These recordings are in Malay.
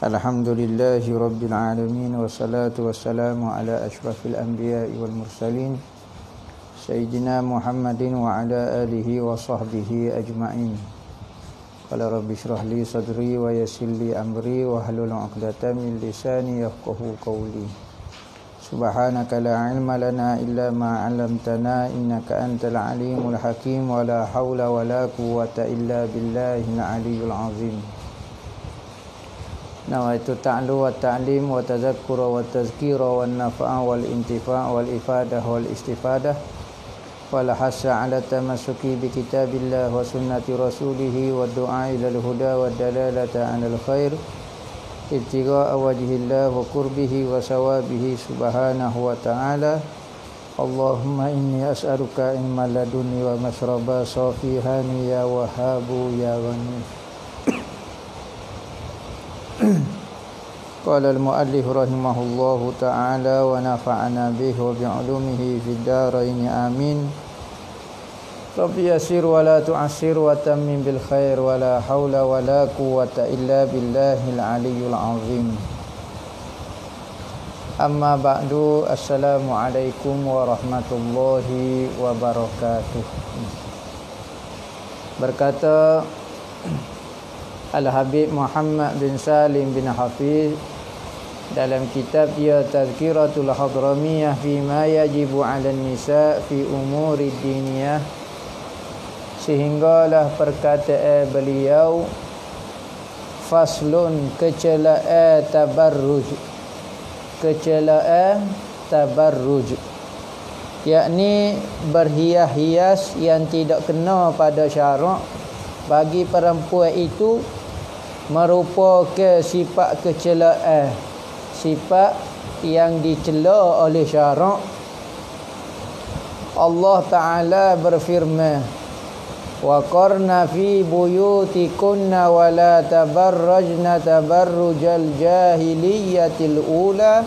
Alhamdulillahi Rabbil Alamin. Wassalatu wassalamu ala ashrafil anbiya'i wal mursalin Sayyidina Muhammadin wa ala alihi wa sahbihi ajma'in. Qala rabbi shrah li sadri wa yassir li amri wa hlul 'uqdatam min lisani yafqahu qawli. Subhanaka la ilma lana illa ma 'allamtana innaka antal alimul hakim wa la haula wa la quwwata illa billahil aliyyil azim. Nawaitu ta'lu wa ta'lim wa tadhakkura wa tazkira wa nafa'a wal intifa' wal ifadah wal istifadah wal hasa ala tamassuki bi kitabillah wa sunnati rasulih wa du'a ila al-huda wa dalalata 'ala al-khair ibtigha'a wajhillah wa qurbihi wa sawabihi subhanahu wa ta'ala. Allahumma inni as'aluka ilman laduni wa mashraba safihani ya wahhabu ya ghani. Qala al-muallif rahimahullahu ta'ala wa nafa'ana bihi wa bi'ulumihi fid dharain amin. Rabbi yassir wa la tu'assir wa tammim bil khair wa la haula wa la quwwata illa billahil aliyyil azim. Amma ba'du, assalamu alaikum warahmatullahi wabarakatuh. Berkata Al-Habib Muhammad bin Salim bin Hafiz dalam kitab dia Tazkiratul Hadramiyah fi ma yajibu 'alan nisa fi umuri diniyah, sehinggalah perkataan beliau faslun kecelaan tabarruj, yakni berhias-hias yang tidak kena pada syarak bagi perempuan itu merupakan sifat kecelaan, sifat yang dicela oleh syarak. Allah Ta'ala berfirman, wa qarna fi buyutikunna wa la tabarrajna tabarrujal jahiliyatil ula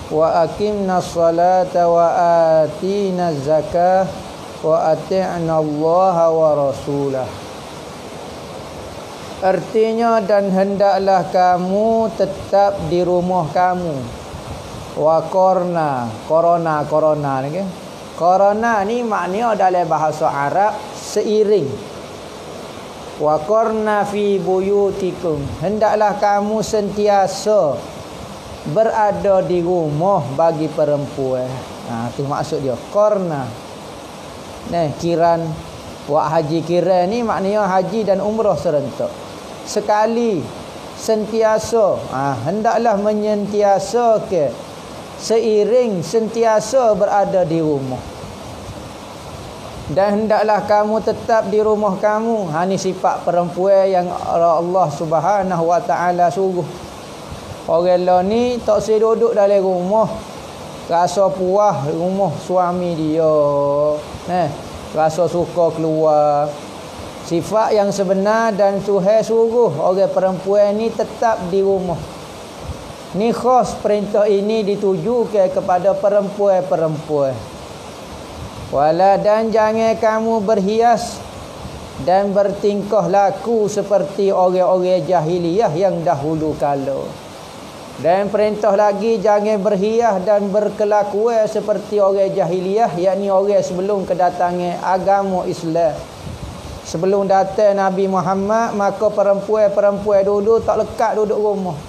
wa aqimna sholata wa atina zakah wa ati'na Allah wa rasulah. Artinya, dan hendaklah kamu tetap di rumah kamu. Wa korona ni ke? Korona ni maknanya dalam bahasa Arab seiring. Wa korna fi buyutikum, hendaklah kamu sentiasa berada di rumah bagi perempuan. Itu maksud dia. Korna. Kiran wak haji kiran ni maknanya haji dan umrah serentak. Sekali, sentiasa, hendaklah menyentiasa ke seiring sentiasa berada di rumah. Dan hendaklah kamu tetap di rumah kamu. Ini sifat perempuan yang Allah Subhanahu wa ta'ala suruh. Orang lain ni tak usah duduk dalam rumah, rasa puas rumah suami dia, rasa suka keluar. Sifat yang sebenar dan Tuhan suruh orang perempuan ni tetap di rumah. Ni khas perintah ini ditujukan kepada perempuan-perempuan. Wala, dan jangan kamu berhias dan bertingkah laku seperti orang-orang jahiliyah yang dahulu kala. Dan perintah lagi, jangan berhias dan berkelakuan seperti orang jahiliyah, yakni orang sebelum kedatangan agama Islam. Sebelum datang Nabi Muhammad, maka perempuan-perempuan dulu tak lekat duduk rumah,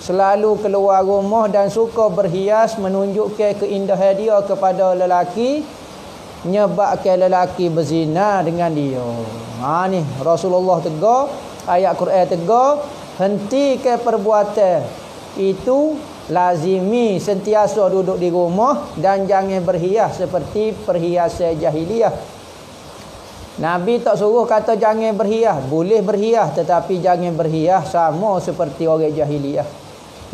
selalu keluar rumah dan suka berhias, menunjukkan keindahan dia kepada lelaki, menyebabkan lelaki berzina dengan dia. Ni Rasulullah tegur, ayat Quran tegur, hentikan perbuatan itu, lazimi sentiasa duduk di rumah dan jangan berhias seperti perhiasan jahiliyah. Nabi tak suruh kata jangan berhias. Boleh berhias, tetapi jangan berhias sama seperti orang jahiliyah.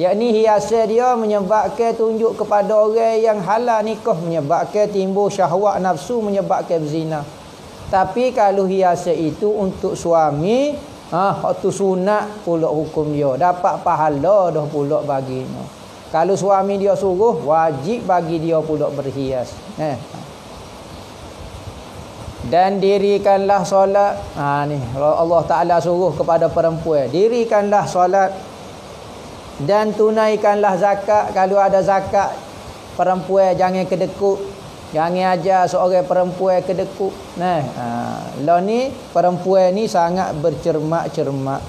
Yakni hiasan dia menyebabkan tunjuk kepada orang yang halal nikah, menyebabkan timbul syahwat nafsu, menyebabkan berzina. Tapi kalau hiasan itu untuk suami, waktu sunat pula hukum dia, dapat pahala dah pula baginya. Kalau suami dia suruh, wajib bagi dia pula berhias. Dan dirikanlah solat. Ni Allah Ta'ala suruh kepada perempuan, dirikanlah solat Dan tunaikanlah zakat. Kalau ada zakat, perempuan jangan kedekut. Jangan ajar seorang perempuan kedekut. Nah, lah ni perempuan ni sangat bercermat-cermat.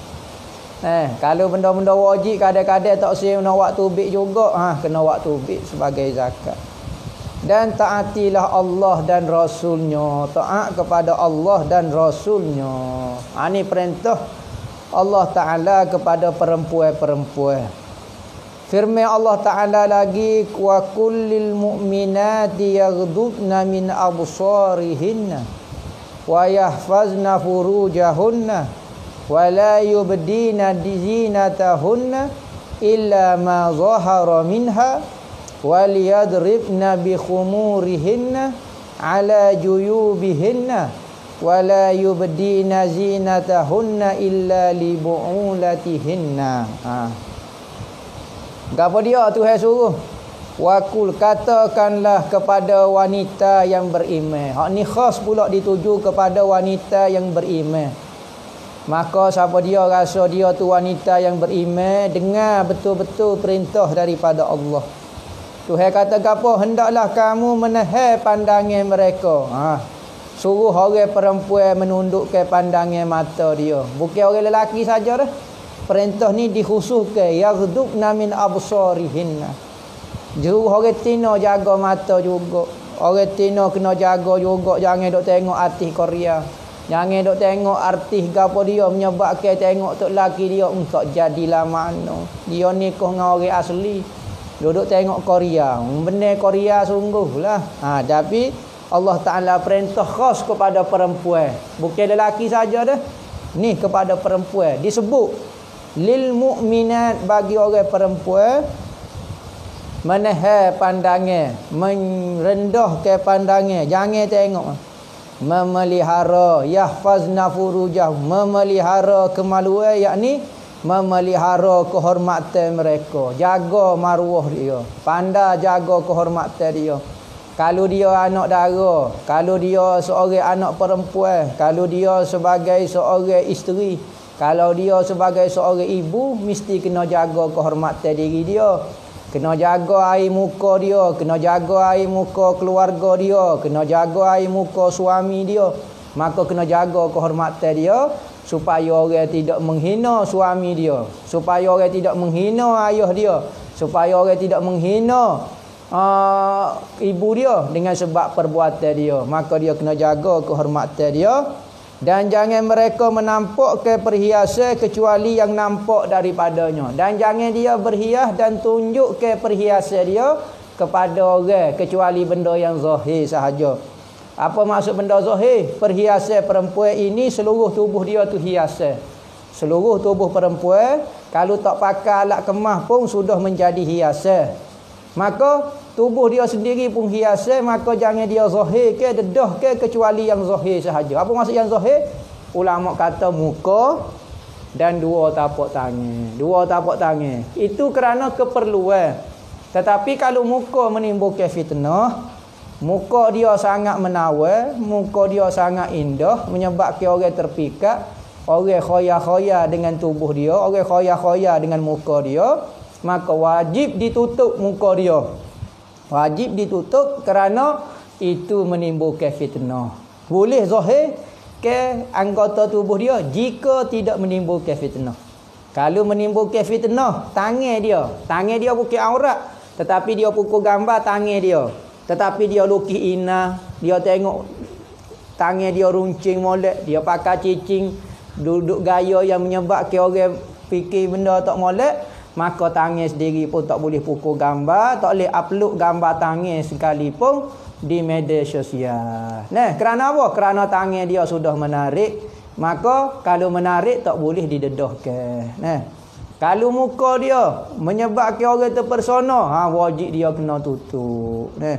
Kalau benda-benda wajib kadang-kadang tak kena waktu bik juga, kena waktu bik sebagai zakat. Dan taatilah Allah dan Rasulnya. Taat kepada Allah dan Rasulnya. Ini perintah Allah Ta'ala kepada perempuan-perempuan. Firman Allah Ta'ala lagi, wa kullil mu'minati yaghdubna min absarihinna wa yahfazna furujahunna wa la yubdina zinatahunna illa ma zahara minha wal yadribna bi khumurihinna ala juyubihinna wala yubdina zinatahunna illa li bu'ulatihinna. Gapo dia Tuhan suruh? Wakul, katakanlah kepada wanita yang beriman. Hak ni khas pula dituju kepada wanita yang beriman. Maka siapa dia rasa dia tu wanita yang beriman, dengar betul-betul perintah daripada Allah. Tuhan kata apa? Hendaklah kamu menahan pandangan mereka. Suruh orang perempuan menundukkan pandangan mata dia. Bukan orang lelaki saja dah. Perintah ni dikhususkan yaghdubna min absarihinna. Suruh orang tina jaga mata juga. Orang tina kena jaga juga, jangan dok tengok artis Korea. Jangan dok tengok artis gapo dia menyebabkan tengok tok laki dia tak jadilah mana. Dia nikah dengan orang asli. Duduk tengok Korea. Benar Korea sungguhlah. Tapi Allah Ta'ala perintah khas kepada perempuan. Bukan lelaki saja dah. Ni kepada perempuan. Disebut lil mu'minat, bagi orang perempuan, menahan pandangan, merendahkan pandangan, jangan tengok. Memelihara yahfazna furujah, memelihara kemaluan, yakni memelihara kehormatan mereka, jaga maruah dia, pandai jaga kehormatan dia. Kalau dia anak dara, kalau dia seorang anak perempuan, kalau dia sebagai seorang isteri, kalau dia sebagai seorang ibu, mesti kena jaga kehormatan diri dia. Kena jaga air muka dia, kena jaga air muka keluarga dia, kena jaga air muka suami dia. Maka kena jaga kehormatan dia supaya orang tidak menghina suami dia, supaya orang tidak menghina ayah dia, supaya orang tidak menghina ibu dia dengan sebab perbuatan dia. Maka dia kena jaga kehormatan dia. Dan jangan mereka menampakkan perhiasan kecuali yang nampak daripadanya. Dan jangan dia berhias dan tunjukkan perhiasan dia kepada orang kecuali benda yang zahir sahaja. Apa maksud benda zahir? Perhiasan perempuan ini seluruh tubuh dia tu hiasan. Seluruh tubuh perempuan kalau tak pakai alat kemah pun sudah menjadi hiasan. Maka tubuh dia sendiri pun hiasan, maka jangan dia zahir ke dedah ke kecuali yang zahir sahaja. Apa maksud yang zahir? Ulama kata muka dan dua tapak tangan. Dua tapak tangan. Itu kerana keperluan. Tetapi kalau muka menimbulkan fitnah, muka dia sangat menawan, muka dia sangat indah, menyebabkan orang terpikat, orang khoya-khoya dengan tubuh dia, orang khoya-khoya dengan muka dia, maka wajib ditutup muka dia. Wajib ditutup kerana itu menimbulkan fitnah. Boleh zahir ke anggota tubuh dia jika tidak menimbulkan fitnah. Kalau menimbulkan fitnah, tangan dia bukan aurat, tetapi dia pukul gambar tangan dia. Tetapi dia lukis ina, dia tengok tangan dia runcing molek, dia pakai cicing, duduk gaya yang menyebabkan orang fikir benda tak molek, maka tangan sendiri pun tak boleh pukul gambar, tak boleh upload gambar tangan sekalipun di media sosial. Nah, kerana apa? Kerana tangan dia sudah menarik, maka kalau menarik tak boleh didedahkan. Nah, kalau muka dia menyebabkan orang terpersona, wajib dia kena tutup. Nah.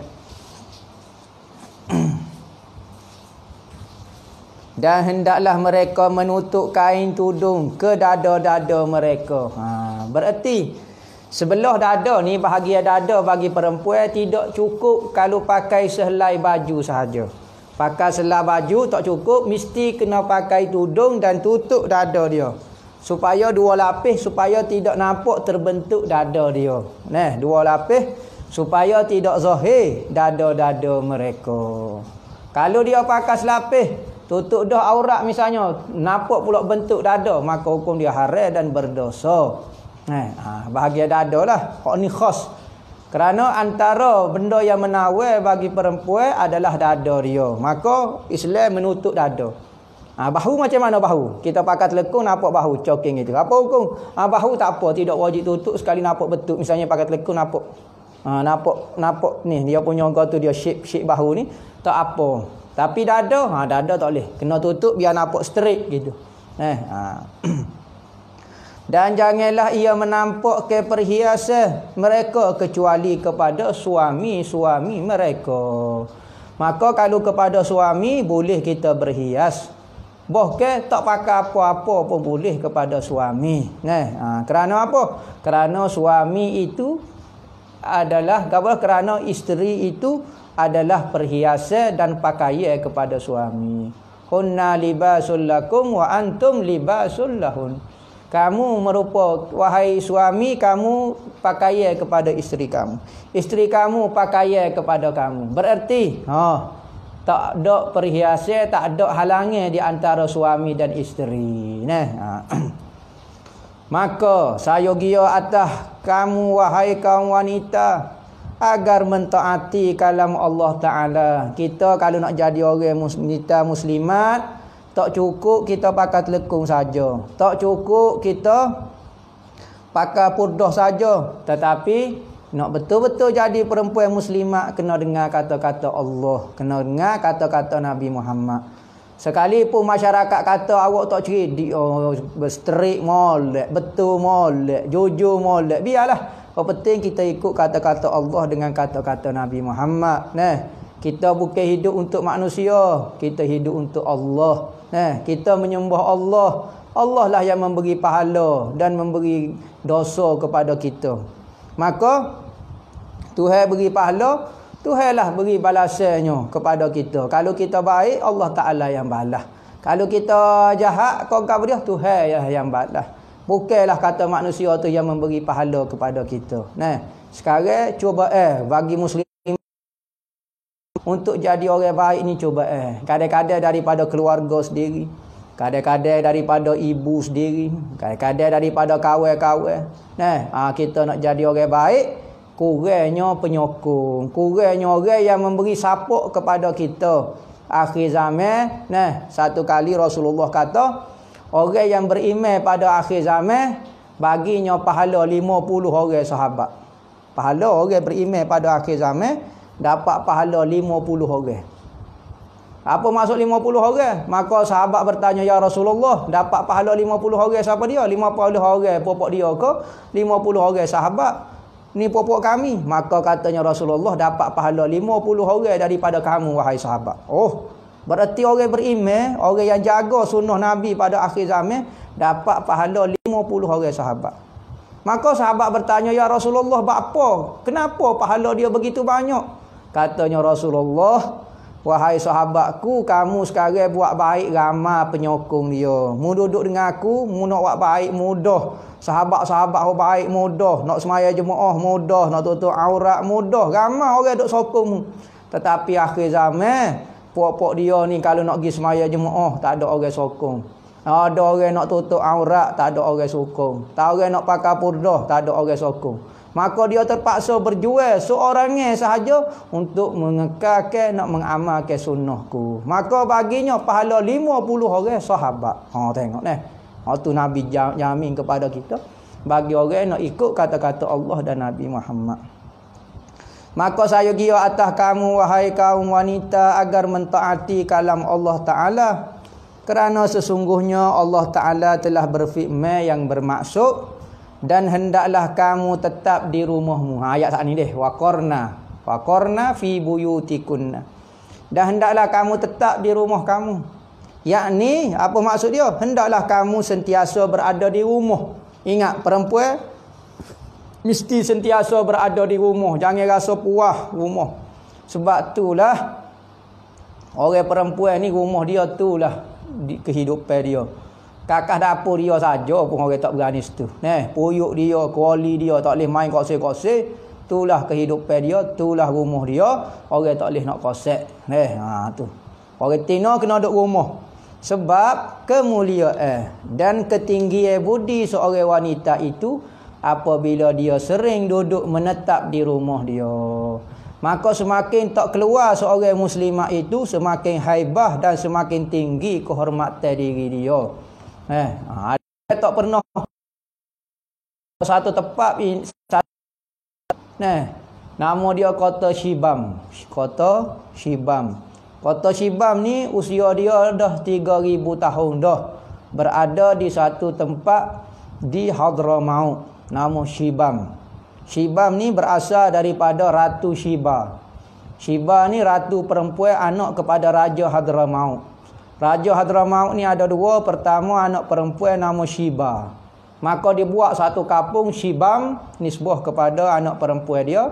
Dan hendaklah mereka menutup kain tudung ke dada-dada mereka. Berarti sebelah dada ni, bahagian dada bagi perempuan tidak cukup kalau pakai sehelai baju sahaja. Pakai sehelai baju tak cukup, mesti kena pakai tudung dan tutup dada dia. supaya dua lapis supaya tidak nampak terbentuk dada dia. Nah, dua lapis supaya tidak zahir dada-dada mereka. Kalau dia pakai selapis tutup dah aurat misalnya, nampak pula bentuk dada, maka hukum dia haram dan berdosa. Bahagian dada lah. Hak ni khas. Kerana antara benda yang menawar bagi perempuan adalah dada dia. Maka Islam menutup dada. Bahu macam mana bahu? Kita pakai telekung nampak bahu choking itu. Apa hukum? Bahu tak apa, tidak wajib tutup sekali nampak betul. Misalnya pakai telekung nampak nampak ni dia punya tu dia shape bahu ni tak apa. Tapi dada, dada tak boleh. Kena tutup biar nampak straight gitu. Dan janganlah ia menampak ke perhiasan mereka kecuali kepada suami-suami mereka. Maka kalau kepada suami boleh kita berhias. Bahkan tak pakai apa-apa pun boleh kepada suami. Kerana apa? Kerana suami itu adalah kerana isteri itu adalah perhiasan dan pakaian kepada suami. Hunna libasul lakum wa antum libasul lahun. Kamu merupa, wahai suami, kamu pakaian kepada isteri kamu. Isteri kamu pakaian kepada kamu. Bererti, tak ada perhiasan, tak ada halangan di antara suami dan isteri. Maka saya gia atas kamu, wahai kaum wanita, agar mentaati kalam Allah Ta'ala. Kita kalau nak jadi orang muslimat, tak cukup kita pakai telekung saja. Tak cukup kita pakai purdah saja. Tetapi nak betul-betul jadi perempuan muslimat, kena dengar kata-kata Allah, kena dengar kata-kata Nabi Muhammad. Sekalipun masyarakat kata awak tak cerdik, berstrik molek, betul molek, jujur molek, biarlah. Yang penting kita ikut kata-kata Allah dengan kata-kata Nabi Muhammad. Kita bukan hidup untuk manusia, kita hidup untuk Allah. Kita menyembah Allah. Allah lah yang memberi pahala dan memberi dosa kepada kita. Maka Tuhan beri pahala, Tuhan lah beri balasannya kepada kita. Kalau kita baik, Allah Ta'ala yang balas. Kalau kita jahat, kau dia, Tuhan yang balas. Bukanlah kata manusia tu yang memberi pahala kepada kita. Sekarang cuba bagi muslim untuk jadi orang baik ni, cuba kadang-kadang daripada keluarga sendiri, kadang-kadang daripada ibu sendiri, kadang-kadang daripada kawan-kawan. Kita nak jadi orang baik, kurangnya penyokong, kurangnya orang yang memberi support kepada kita. Akhir zaman, satu kali Rasulullah kata, orang yang beriman pada akhir zaman baginya pahala 50 orang sahabat. Pahala orang beriman pada akhir zaman dapat pahala 50 orang. Apa maksud 50 orang? Maka sahabat bertanya, ya Rasulullah, dapat pahala 50 orang siapa dia? 50 orang popok dia ke? 50 orang sahabat. Ni popok kami. Maka katanya Rasulullah, dapat pahala 50 orang daripada kamu, wahai sahabat. Berarti orang beriman, orang yang jaga sunnah Nabi pada akhir zaman, dapat pahala 50 orang sahabat. Maka sahabat bertanya, ya Rasulullah, apa? Kenapa pahala dia begitu banyak? Katanya Rasulullah, wahai sahabatku, kamu sekarang buat baik ramai penyokong dia. Mu duduk dengan aku, mu nak buat baik mudah. Sahabat-sahabat yang baik mudah. Nak semaya jemaah mudah. Nak tutup aurat mudah. Ramai orang duk sokong mu. Tetapi akhir zaman, puak-puak dia ni kalau nak pergi semaya jemaah, tak ada orang sokong. Ada orang nak tutup aurat, tak ada orang sokong. Tak orang nak pakai purdah, tak ada orang sokong. Maka dia terpaksa berjual seorangnya sahaja untuk mengekalkan, nak mengamalkan sunnahku. Maka baginya pahala 50 orang sahabat. Tengok tu Nabi jamin kepada kita, bagi orang yang nak ikut kata-kata Allah dan Nabi Muhammad. Maka saya gia atas kamu, wahai kaum wanita, agar mentaati kalam Allah Ta'ala. Kerana sesungguhnya Allah Ta'ala telah berfirman yang bermaksud, dan hendaklah kamu tetap di rumahmu. Ayat saat ni waqarna fi buyutikunna. Dan hendaklah kamu tetap di rumah kamu. Yakni apa maksud dia? Hendaklah kamu sentiasa berada di rumah. Ingat, perempuan mesti sentiasa berada di rumah. Jangan rasa puas rumah. Sebab itulah orang perempuan ni rumah dia itulah kehidupan dia. Kakak dapur dia saja pun orang tak berani situ. Puyuk dia, kuali dia tak boleh main kosek-kosek. Itulah kehidupan dia, itulah rumah dia. Orang tak boleh nak kosek. Tu. Orang Tino kena duduk rumah. Sebab kemuliaan dan ketinggian budi seorang wanita itu apabila dia sering duduk menetap di rumah dia. Maka semakin tak keluar seorang muslimah itu, semakin haibah dan semakin tinggi kehormatan diri dia. Dia tak pernah satu tempat nama dia Kota Shibam. Kota Shibam. Kota Shibam ni usia dia dah 3000 tahun dah. Berada di satu tempat di Hadramaut. Nama Shibam. Shibam ni berasal daripada Ratu Shiba. Shiba ni ratu perempuan anak kepada Raja Hadramaut. Raja Hadramaut ni ada dua. Pertama anak perempuan nama Shiba. Maka dibuat satu kampung Shibam nisbah kepada anak perempuan dia.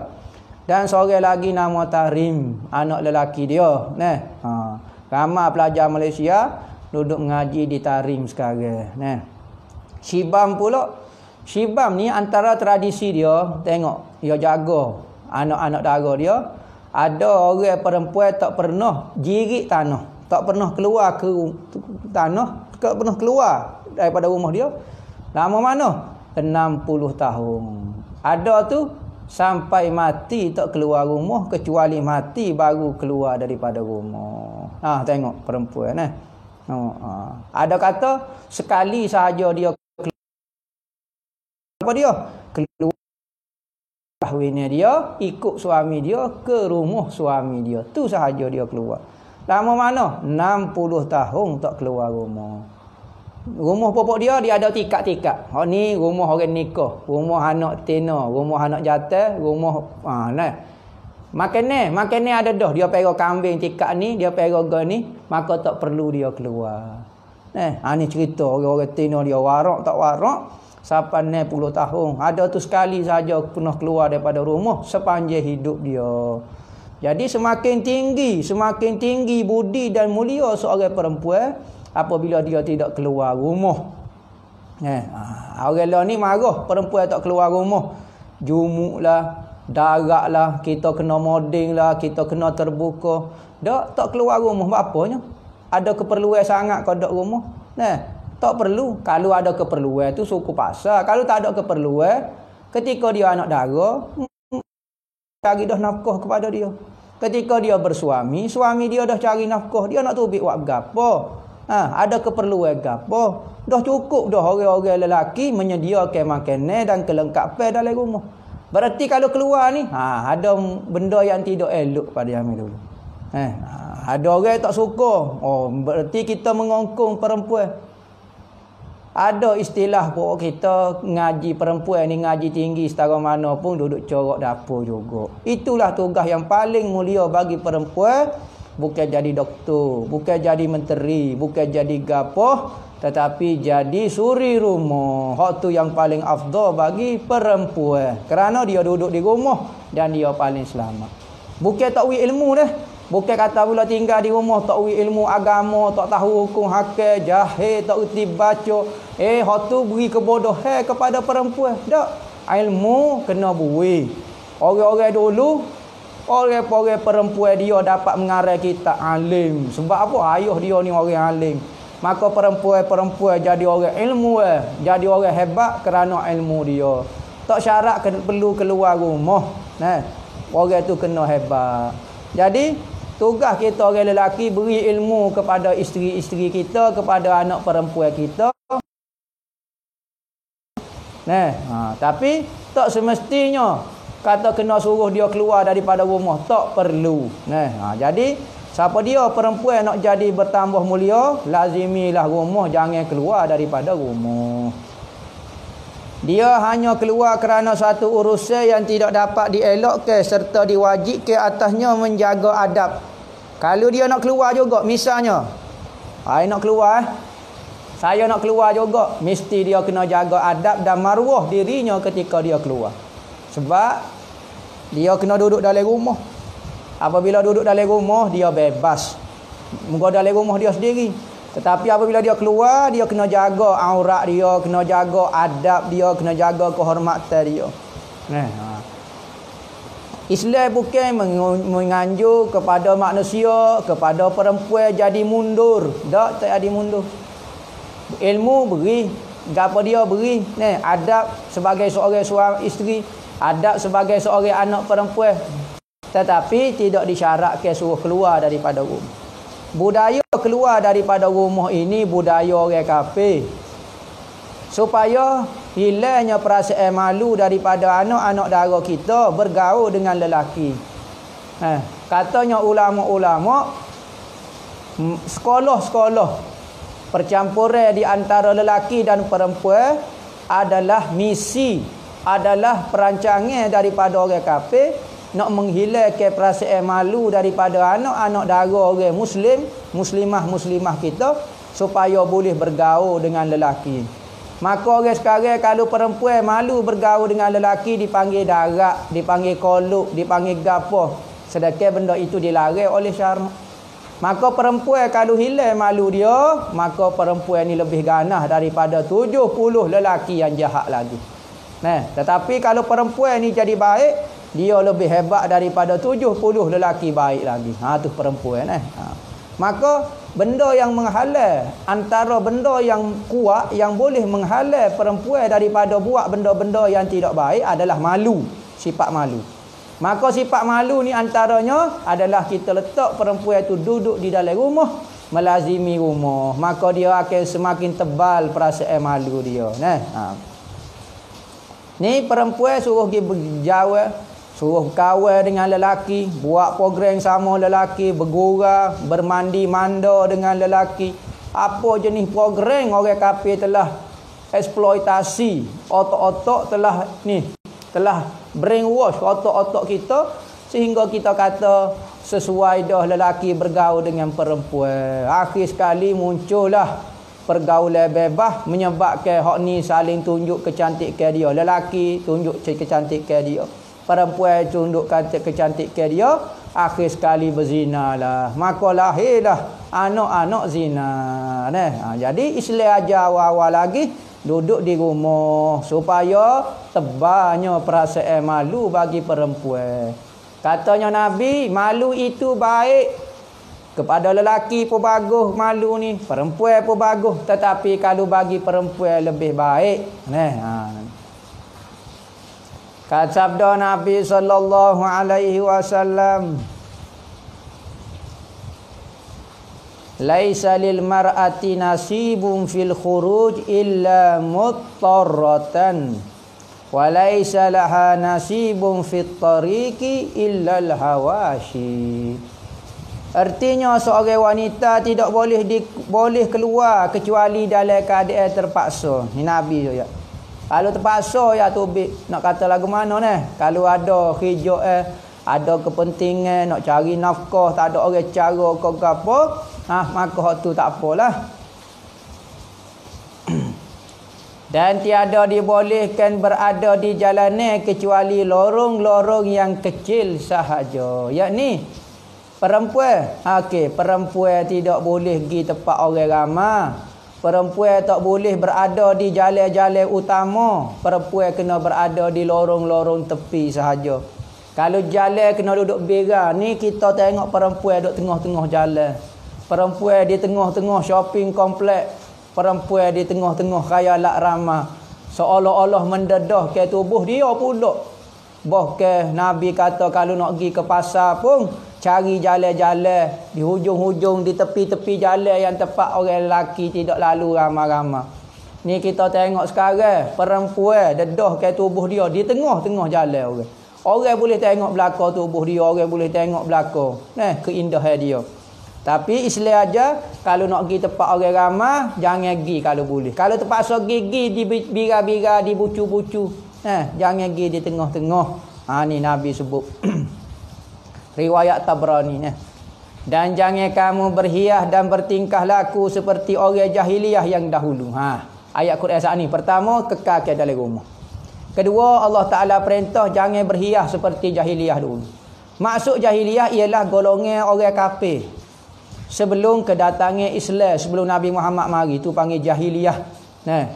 Dan seorang lagi nama Tarim, anak lelaki dia. Ramai pelajar Malaysia duduk mengaji di Tarim sekarang. Shibam pula. Shibam ni antara tradisi dia, tengok, dia jaga anak-anak dara dia. Ada orang perempuan tak pernah jirit tanah, tak pernah keluar ke tanah, tak pernah keluar daripada rumah dia. Lama mana? 60 tahun. Ada tu sampai mati tak keluar rumah, kecuali mati baru keluar daripada rumah. Tengok perempuan ada kata sekali sahaja dia apa dia? Keluar kahwinnya dia, ikut suami dia ke rumah suami dia. Tu sahaja dia keluar. Lama mana? 60 tahun tak keluar rumah. Rumah popok dia ada tikat-tikat. Ni rumah orang nikah, rumah anak tina, rumah anak jatah, rumah Makan ada dah. Dia pergi kambing tikat ni, dia pergi ni, maka tak perlu dia keluar. Ni cerita orang-orang tina dia warak tak warak. Sampai 60 tahun. Ada tu sekali saja pernah keluar daripada rumah sepanjang hidup dia. Jadi semakin tinggi budi dan mulia seorang perempuan apabila dia tidak keluar rumah. Orang lain ni marah perempuan tak keluar rumah. Jumuklah, daratlah, kita kena moding lah, kita kena terbuka. Tak keluar rumah apanya? Ada keperluan sangat kau duduk rumah? Tak perlu. Kalau ada keperluan tu suku pasar. Kalau tak ada keperluan, ketika dia anak dara, cari dah nafkah kepada dia. Ketika dia bersuami, suami dia dah cari nafkah, dia nak tubik buat gapo? Ada keperluan gapo? Dah cukup dah orang-orang lelaki menyediakan makanan dan kelengkapan dalam rumah. Berarti kalau keluar ni, ada benda yang tidak elok pada zaman dulu. Ada orang tak suka. Berarti kita mengongkong perempuan. Ada istilah pokok kita ngaji perempuan ni ngaji tinggi setara mana pun duduk corok dapur juga. Itulah tugas yang paling mulia bagi perempuan. Bukan jadi doktor, bukan jadi menteri, bukan jadi gapoh, tetapi jadi suri rumah. Hak tu yang paling afdal bagi perempuan. Kerana dia duduk di rumah dan dia paling selamat. Bukan tak wi ilmu dah. Bukan kata pula tinggal di rumah tak wi ilmu agama, tak tahu hukum hakam, jahil, tak reti baca. Hak tu beri kebodohan kepada perempuan. Tak. Ilmu kena bui. Orang-orang dulu, orang-orang perempuan dia dapat mengarang kitab alim. Sebab apa? Ayah dia ni orang alim. Maka perempuan-perempuan jadi orang ilmu, jadi orang hebat kerana ilmu dia. Tak syarat perlu keluar rumah. Orang tu kena hebat. Jadi tugas kita orang lelaki beri ilmu kepada isteri-isteri kita, kepada anak perempuan kita. Tapi tak semestinya kata kena suruh dia keluar daripada rumah, tak perlu. Jadi siapa dia perempuan nak jadi bertambah mulia, lazimilah rumah, jangan keluar daripada rumah. Dia hanya keluar kerana satu urusan yang tidak dapat dielakkan serta diwajibkan atasnya menjaga adab. Kalau dia nak keluar juga, misalnya nak keluar, saya nak keluar juga, mesti dia kena jaga adab dan maruah dirinya ketika dia keluar. Sebab dia kena duduk dalam rumah. Apabila duduk dalam rumah, dia bebas. Muka dalam rumah dia sendiri. Tetapi apabila dia keluar, dia kena jaga aurat dia, kena jaga adab dia, kena jaga kehormatan dia. Islam bukan menganjur kepada manusia, kepada perempuan jadi mundur. Tak jadi mundur. Ilmu beri, gapo dia beri. Adab sebagai seorang suami isteri, adab sebagai seorang anak perempuan. Tetapi tidak disyaratkan suruh keluar daripada rumah. Budaya keluar daripada rumah ini budaya orang kafir. Supaya hilangnya perasaan malu daripada anak-anak dara kita bergaul dengan lelaki. Katanya ulama-ulama, sekolah-sekolah percampuran di antara lelaki dan perempuan adalah misi, adalah perancangan daripada orang kafir nak menghilangkan perasaan malu daripada anak-anak dara orang muslim, muslimah kita supaya boleh bergaul dengan lelaki. Maka orang sekarang kalau perempuan malu bergaul dengan lelaki dipanggil darak, dipanggil koluk, dipanggil gapo. Sedangkan benda itu dilarang oleh syarak. Maka perempuan kalau hilang malu dia, maka perempuan ni lebih ganas daripada 70 lelaki yang jahat lagi. Tetapi kalau perempuan ni jadi baik, dia lebih hebat daripada 70 lelaki baik lagi. Tu perempuan. Maka benda yang menghalang, antara benda yang kuat yang boleh menghalang perempuan daripada buat benda-benda yang tidak baik adalah malu, sifat malu. Maka sifat malu ni antaranya adalah kita letak perempuan itu duduk di dalam rumah, melazimi rumah, maka dia akan semakin tebal perasaan malu dia. Ni perempuan suruh pergi berjauh, suruh kawan dengan lelaki, buat program sama lelaki, bergurau, bermandi manda dengan lelaki. Apa jenis program orang kafir telah eksploitasi otak-otak, telah brainwash otak-otak kita sehingga kita kata sesuai dah lelaki bergaul dengan perempuan. Akhir sekali muncullah pergaulan bebas menyebabkan hak ni saling tunjuk kecantikan dia. Lelaki tunjuk kecantikan dia, perempuan tunjuk kecantikan dia, akhir sekali berzina lah. Maka lahirlah anak-anak zina. Jadi Islam ajar awal-awal lagi duduk di rumah supaya tebalnya perasaan malu bagi perempuan. Katanya Nabi, malu itu baik. Kepada lelaki pun bagus malu ni, perempuan pun bagus, tetapi kalau bagi perempuan lebih baik. Kata sabda Nabi sallallahu alaihi wasallam, laisa lil mar'ati nasibun fil khuruj illa muttarratan wa laisa laha nasibun fit tariqi illa al hawashi. Artinya seorang wanita tidak boleh keluar kecuali dalam keadaan terpaksa. Ni Nabi tu ya. Kalau terpaksa ya tu nak kata lagu mana ni? Kalau ada hijau ada kepentingan nak cari nafkah, tak ada orang cara ke apa, maka hak tu tak apalah. Dan tiada dibolehkan berada di jalanan kecuali lorong-lorong yang kecil sahaja. Yakni perempuan, perempuan tidak boleh pergi tempat orang ramai. Perempuan tak boleh berada di jalan-jalan utama. Perempuan kena berada di lorong-lorong tepi sahaja. Kalau jalan kena duduk berang. Ni kita tengok perempuan duduk tengah-tengah jalan. Perempuan di tengah-tengah shopping kompleks. Perempuan di tengah-tengah khayalat ramah. Seolah-olah mendedah ke tubuh dia pula. Bahkan Nabi kata kalau nak pergi ke pasar pun cari jalan-jalan di hujung-hujung, di tepi-tepi jalan yang tempat orang lelaki tidak lalu ramai-ramai. Ni kita tengok sekarang perempuan dedah ke tubuh dia di tengah-tengah jalan orang. Orang boleh tengok belakang tubuh dia, orang boleh tengok belakang keindahan dia. Tapi Islam aja kalau nak pergi tempat orang ramai jangan pergi kalau boleh. Kalau terpaksa pergi di bira-bira, di bucu-bucu, jangan pergi di tengah-tengah. Ni Nabi sebut. Riwayat Tabrani. Dan jangan kamu berhias dan bertingkah laku seperti orang jahiliyah yang dahulu. Ayat Quran saat ni. Pertama, kekal ke dalam rumah. Kedua, Allah Ta'ala perintah jangan berhias seperti jahiliyah dulu. Maksud jahiliyah ialah golongan orang kafir. sebelum kedatangan Islam, sebelum Nabi Muhammad mari, tu panggil jahiliyah.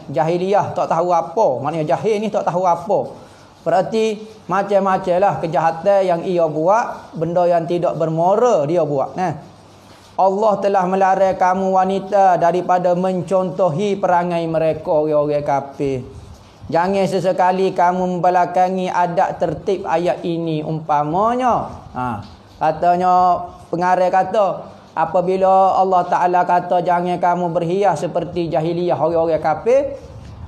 Jahiliyah tak tahu apa, maknanya jahil ni tak tahu apa. Berarti macam-macam lah kejahatan yang ia buat, benda yang tidak bermoral dia buat. Allah telah melarang kamu wanita daripada mencontohi perangai mereka orang-orang kafir. Jangan sesekali kamu membelakangi adat tertib ayat ini. Umpamanya, katanya pengarang kata, apabila Allah Ta'ala kata jangan kamu berhias seperti jahiliyah orang-orang kafir,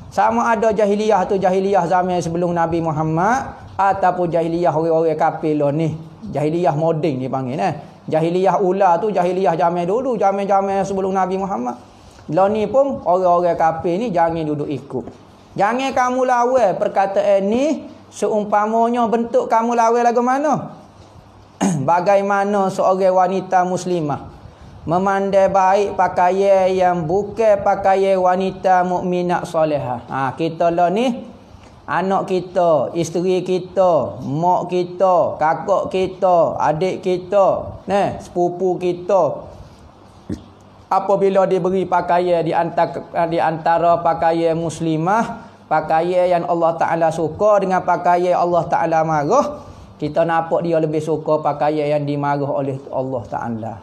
sama ada jahiliyah tu jahiliyah zaman sebelum Nabi Muhammad ataupun jahiliyah orang-orang kafir lah ni. Jahiliyah moden dipanggil. Jahiliyah ula tu jahiliyah zaman dulu, zaman-zaman sebelum Nabi Muhammad. Lah ni pun orang-orang kafir ni jangan duduk ikut. Jangan kamu lawan perkataan ni seumpamanya bentuk kamu lawan lagu mana? Bagaimana seorang wanita muslimah memandai baik pakaian yang bukan pakaian wanita mukminat solehah. Kita lah ni, anak kita, isteri kita, mak kita, kakak kita, adik kita, sepupu kita, apabila diberi pakaian di antara pakaian muslimah, pakaian yang Allah Ta'ala suka dengan pakaian Allah Ta'ala marah, kita nampak dia lebih suka pakaian yang dimarah oleh Allah Ta'ala.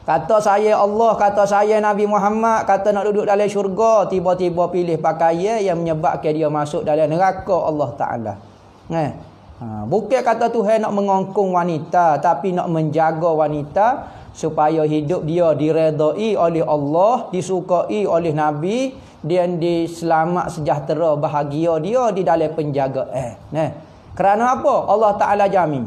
Kata saya Allah, kata saya Nabi Muhammad, kata nak duduk dalam syurga, tiba-tiba pilih pakaian yang menyebabkan dia masuk dalam neraka Allah Ta'ala. Bukan kata Tuhan nak mengongkong wanita, tapi nak menjaga wanita supaya hidup dia diredai oleh Allah, disukai oleh Nabi, dan diselamat sejahtera bahagia dia di dalam penjagaan. Kerana apa? Allah Ta'ala jamin,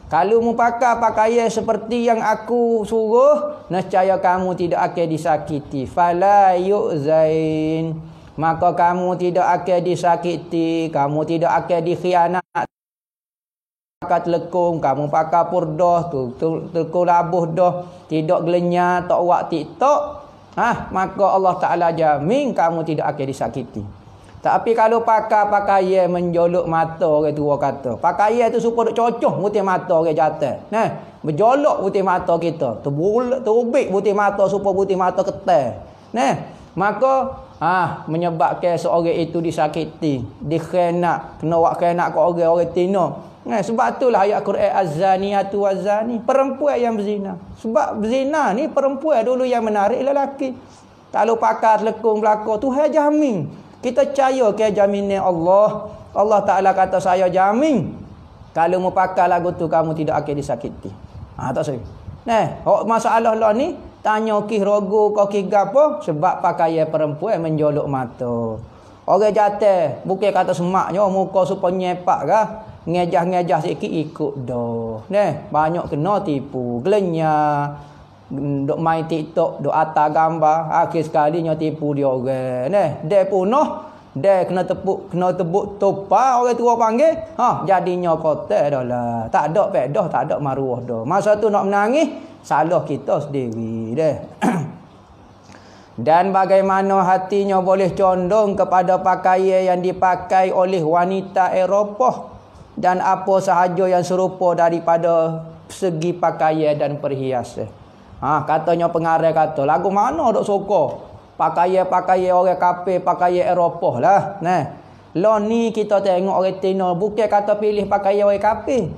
kalau mu pakai pakaian seperti yang aku suruh, nescaya kamu tidak akan disakiti. Fala yu'zain, maka kamu tidak akan disakiti, kamu tidak akan dikhianat. Pakai telekung, kamu pakai purdah, telekung labuh dah, tidak gelenyar, tak buat TikTok, maka Allah Ta'ala jamin kamu tidak akan disakiti. Tapi kalau pakai pakaian menjolok mata, orang tua kata, pakaian tu supaya cocok putih mata orang jatuh. Berjolok putih mata kita, terbik putih mata supaya putih mata ketal. Maka menyebabkan seorang itu disakiti, dikhianat, kena buat khianat ke orang tino. Sebab itulah ayat Quran az-zaniyatu waz-zani, perempuan yang berzina. Sebab berzina ni perempuan dulu yang menarik lelaki. Kalau pakai telekung belaka, Tuhan jamin. Kita percaya ke jaminan Allah. Allah Ta'ala kata saya jamin, kalau mu pakai lagu tu kamu tidak akan disakiti. Tak saya. Masalah lah ni, tanya kih rogo kau kih gapo, sebab pakaian perempuan menjolok mata. Orang jatuh, bukan kata semaknya muka supaya nyepak kah, ngejah-ngejah sikit ikut dah. Banyak kena tipu, gelenyar, duk main TikTok, duk atas gambar, akhir sekalinya tipu dia orang. Dia punah, dia kena tebuk topa orang tua panggil, jadinya kotor dah lah. Tak ada pedah, tak ada maruah dah. Masa tu nak menangis, salah kita sendiri dah. Dan bagaimana hatinya boleh condong kepada pakaian yang dipakai oleh wanita Eropah dan apa sahaja yang serupa daripada segi pakaian dan perhiasan. Katanya pengarang kata, lagu mana dok suka pakaian-pakaian orang kafir, pakaian Eropah lah. Lah ni kita tengok orang Tino bukan kata pilih pakaian orang kafir,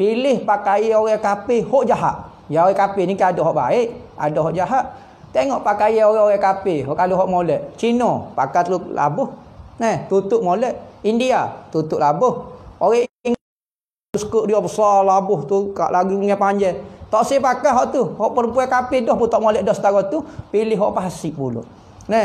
pilih pakaian orang kafir hok jahat. Ya orang kafir ni kan ada hok baik, ada hok jahat. Tengok pakaian orang-orang kafir, kalau hok molek, Cina pakai teluk labuh, tutup molek. India tutup labuh. Orang skut dia besar labuh tu, kat lagi punya panjang. Tak usah pakai hok tu. Hok perempuan kafir dah pun tak molek dah setara tu, pilih hok pasik pula.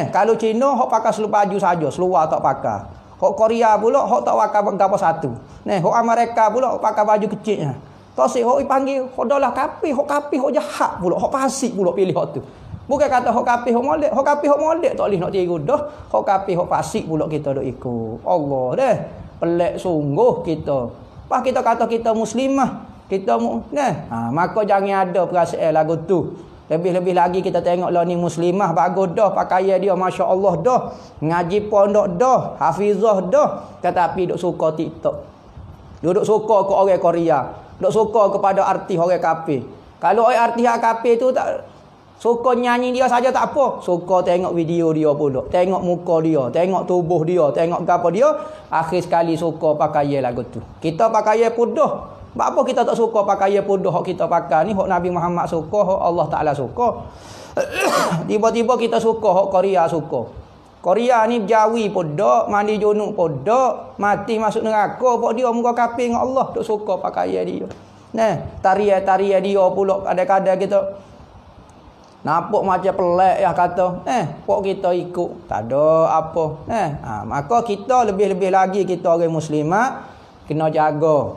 Kalau Cina hok pakai seluar baju saja, seluar tak pakai. Hok Korea pula hok tak pakai gapo satu. Hok Amerika pula hok pakai baju kecilnya. Tak usah hok panggil hok dah kafir, hok jahat pula, hok pasik pula pilih hok tu. Bukan kata hok kafir hok molek, hok kafir hok molek tak boleh nak tiru dah. Hok kafir hok pasik pula kita dok ikut. Allah dah. Pelik sungguh kita. Pas kita kata kita muslimah, kita maka jangan ada perasaan lagu tu. Lebih-lebih lagi kita tengok lah ni muslimah bagus dah, pakaian dia masya-Allah dah, ngaji pondok dah, hafizah dah, tetapi duk suka TikTok. Duk suka ke orang Korea, duk suka kepada artis orang kafir. Kalau artis kafir tu tak suka nyanyi dia saja tak apa, suka tengok video dia pula, tengok muka dia, tengok tubuh dia, tengok gapo dia, akhir sekali suka pakai lagu tu. Kita pakai pudah. Apa kita tak suka pakai pudah hak kita pakai ni, hak Nabi Muhammad suka, hak Allah Taala suka. Tiba-tiba kita suka hak Korea suka. Korea ni jawi pudah, mandi junub pudah, mati masuk neraka pok dia muka kafir dengan Allah, tak suka pakai dia. Nah, tarian-tarian dia pula kadang-kadang kita nampak macam pelik ya kata. Pok kita ikut. Tak ada apa. Maka kita lebih-lebih lagi kita orang muslimat kena jaga.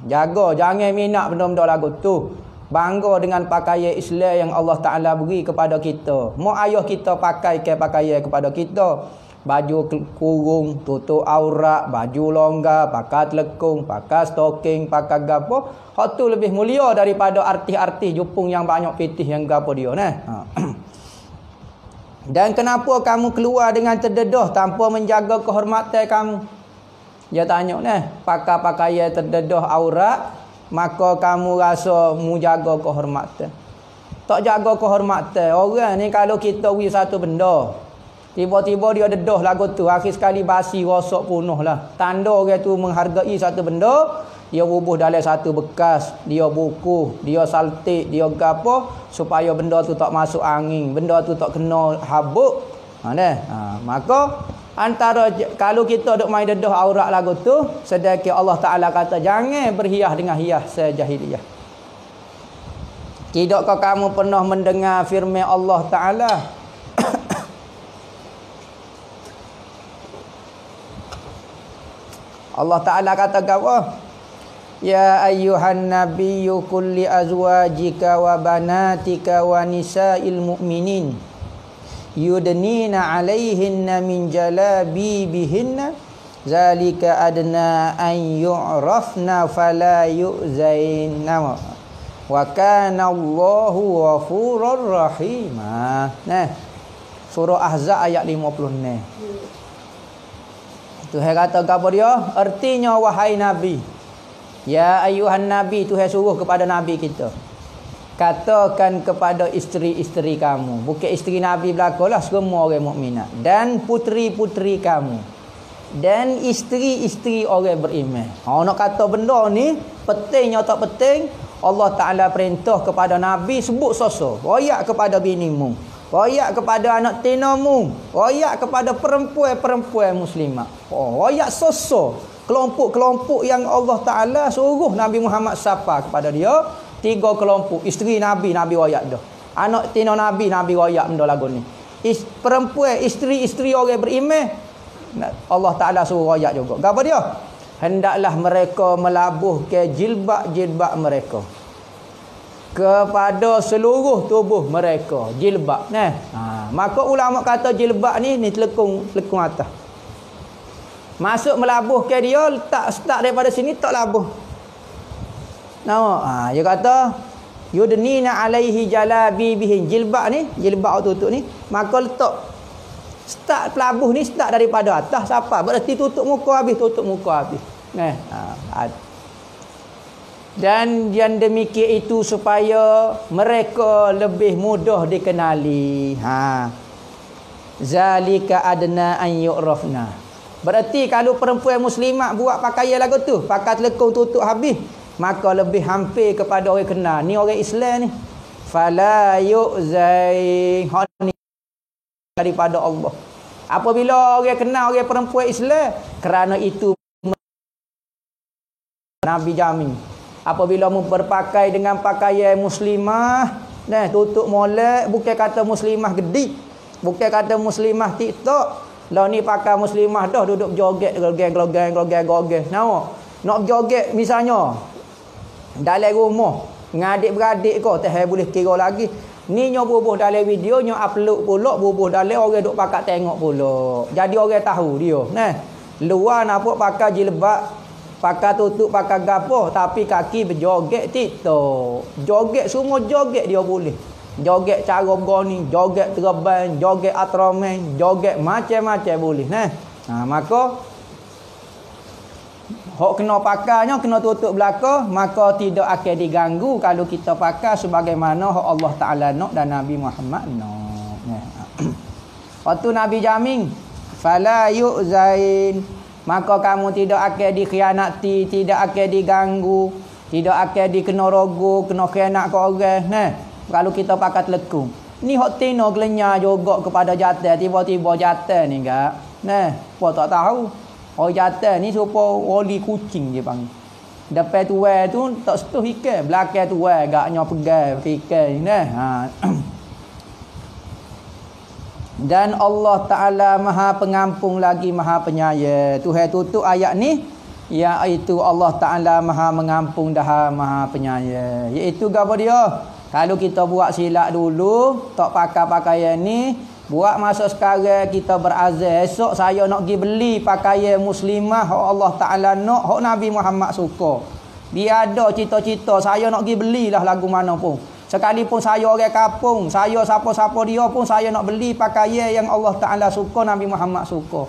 Jaga, jangan minat benda-benda lagu tu. Bangga dengan pakaian Islam yang Allah Taala beri kepada kita. Mak ayah kita pakai pakaian kepada kita. Baju kurung, tutup aurat, baju longgar, pakai telekung, pakai stocking, pakai gapo. Hak tu lebih mulia daripada artis-artis Jepun yang banyak fitih yang gapo dia Dan kenapa kamu keluar dengan terdedah tanpa menjaga kehormatan kamu? Dia tanya pakai pakaian terdedah aurat, maka kamu rasa mu jaga kehormatan. Tak jaga kehormatan. Orang ni kalau kita beri satu benda, tiba-tiba dia dedah lagu tu, akhir sekali basi, rosak, punah lah. Tanda orang tu menghargai satu benda, dia bubuh dalam satu bekas, dia buku, dia saltik, dia gapo, supaya benda tu tak masuk angin, benda tu tak kena habuk. Maka antara kalau kita duk main dedah aurat lagu tu, sedekah Allah Taala kata jangan berhias dengan hias sejahiliyah. Tidakkah kamu pernah mendengar firman Allah Taala? Allah Taala kata apa? Ya ayyuhan nabiyyu qul li azwajika wa banatika wa nisa'il mu'minin yudnina 'alaihinna min jalabibihinna zalika adna an yu'rafna fala yu'zaina wa kana Allahu ghafurur rahim. Surah Ahzab ayat 56. Tuhan kata apa dia? Artinya wahai Nabi. Ya ayuhan Nabi, Tuhan suruh kepada Nabi kita. Katakan kepada isteri-isteri kamu. Bukan isteri Nabi belaka lah, semua orang mukminat. Dan puteri-puteri kamu. Dan isteri-isteri orang beriman. Nak kata benda ni, pentingnya tak penting. Allah Ta'ala perintah kepada Nabi, sebut sosok. Royak kepada binimu. Royak kepada anak tinamu. Royak kepada perempuan-perempuan muslimat. Royak sosok. Kelompok-kelompok yang Allah Ta'ala suruh Nabi Muhammad sapa kepada dia. 3 kelompok. Isteri Nabi, Nabi royak dah. Anak tina Nabi, Nabi royak benda lagu ni. Perempuan, isteri-isteri orang beriman, Allah Ta'ala suruh royak juga. Apa dia? Hendaklah mereka melabuhkan jilbab-jilbab mereka kepada seluruh tubuh mereka. Jilbab. Maka ulama kata jilbab ni telekung atas. Masuk melabuhkan dia, letak start daripada sini tak labuh. Dia kata yudnina alaihi jalabibihin. Jilbab ni, jilbab tutup ni, maka letak start pelabuh ni start daripada atas sampai, berarti tutup muka habis, Dan yang demikian itu supaya mereka lebih mudah dikenali. Zalika adna an yu'rafna. Berarti kalau perempuan muslimat buat pakaian lagu tu, pakai telekung tutup habis, maka lebih hampir kepada orang kenal. Ni orang Islam ni. Fala yu'zai daripada Allah. Apabila orang kenal orang perempuan Islam, kerana itu Nabi jamin. Apabila berpakai dengan pakaian muslimah, tutup molek, bukan kata muslimah gedik, bukan kata muslimah TikTok. Lah ni pakai muslimah dah duduk joget gelogeng. Nak joget misalnya dalam rumah dengan adik-beradik kau, tak boleh kira lagi. Ni nyo bubuh dalam video, nyo upload pula, bubuh dalam orang duk pakai tengok pula. Jadi orang tahu dia. Luar nampak pakai jilbab, pakai tutup, pakai gapo, tapi kaki berjoget TikTok. Joget semua joget dia boleh. Joget cara begini, joget terbang, joget atramen, joget macam-macam boleh. Maka Hok kena pakainya kena tutup belaka, maka tidak akan diganggu kalau kita pakai sebagaimana hok Allah Taala nak dan Nabi Muhammad nak. Waktu Nabi jamin, fala yu'zain, maka kamu tidak akan dikhianati, tidak akan diganggu, tidak akan dikena rogo, kena khianat ke orang. Nah, kalau kita pakai telekung. Ni hok tino gelenya juga kepada jatuh, tiba-tiba jatuh ni enggak. Nah, apa tak tahu. Oh jatuh ni supaya oli kucing dia panggil. Depan tuai tu tak setuh ikan, belakang tuai agaknya pegang ikan ni. Dan Allah Ta'ala Maha Pengampun lagi Maha Penyayang. Tuhan tutup ayat ni, iaitu Allah Ta'ala Maha Mengampun dah Maha Penyayang. Iaitu apa dia? Kalau kita buat silap dulu, tak pakai pakaian ni, buat masa sekarang kita berazam, esok saya nak pergi beli pakaian muslimah hak Allah Ta'ala nak, hak Nabi Muhammad suka. Biar ada cita-cita saya nak pergi belilah lagu mana pun. Sekalipun saya orang kampung, saya siapa-siapa dia pun saya nak beli pakaian yang Allah Ta'ala suka, Nabi Muhammad suka.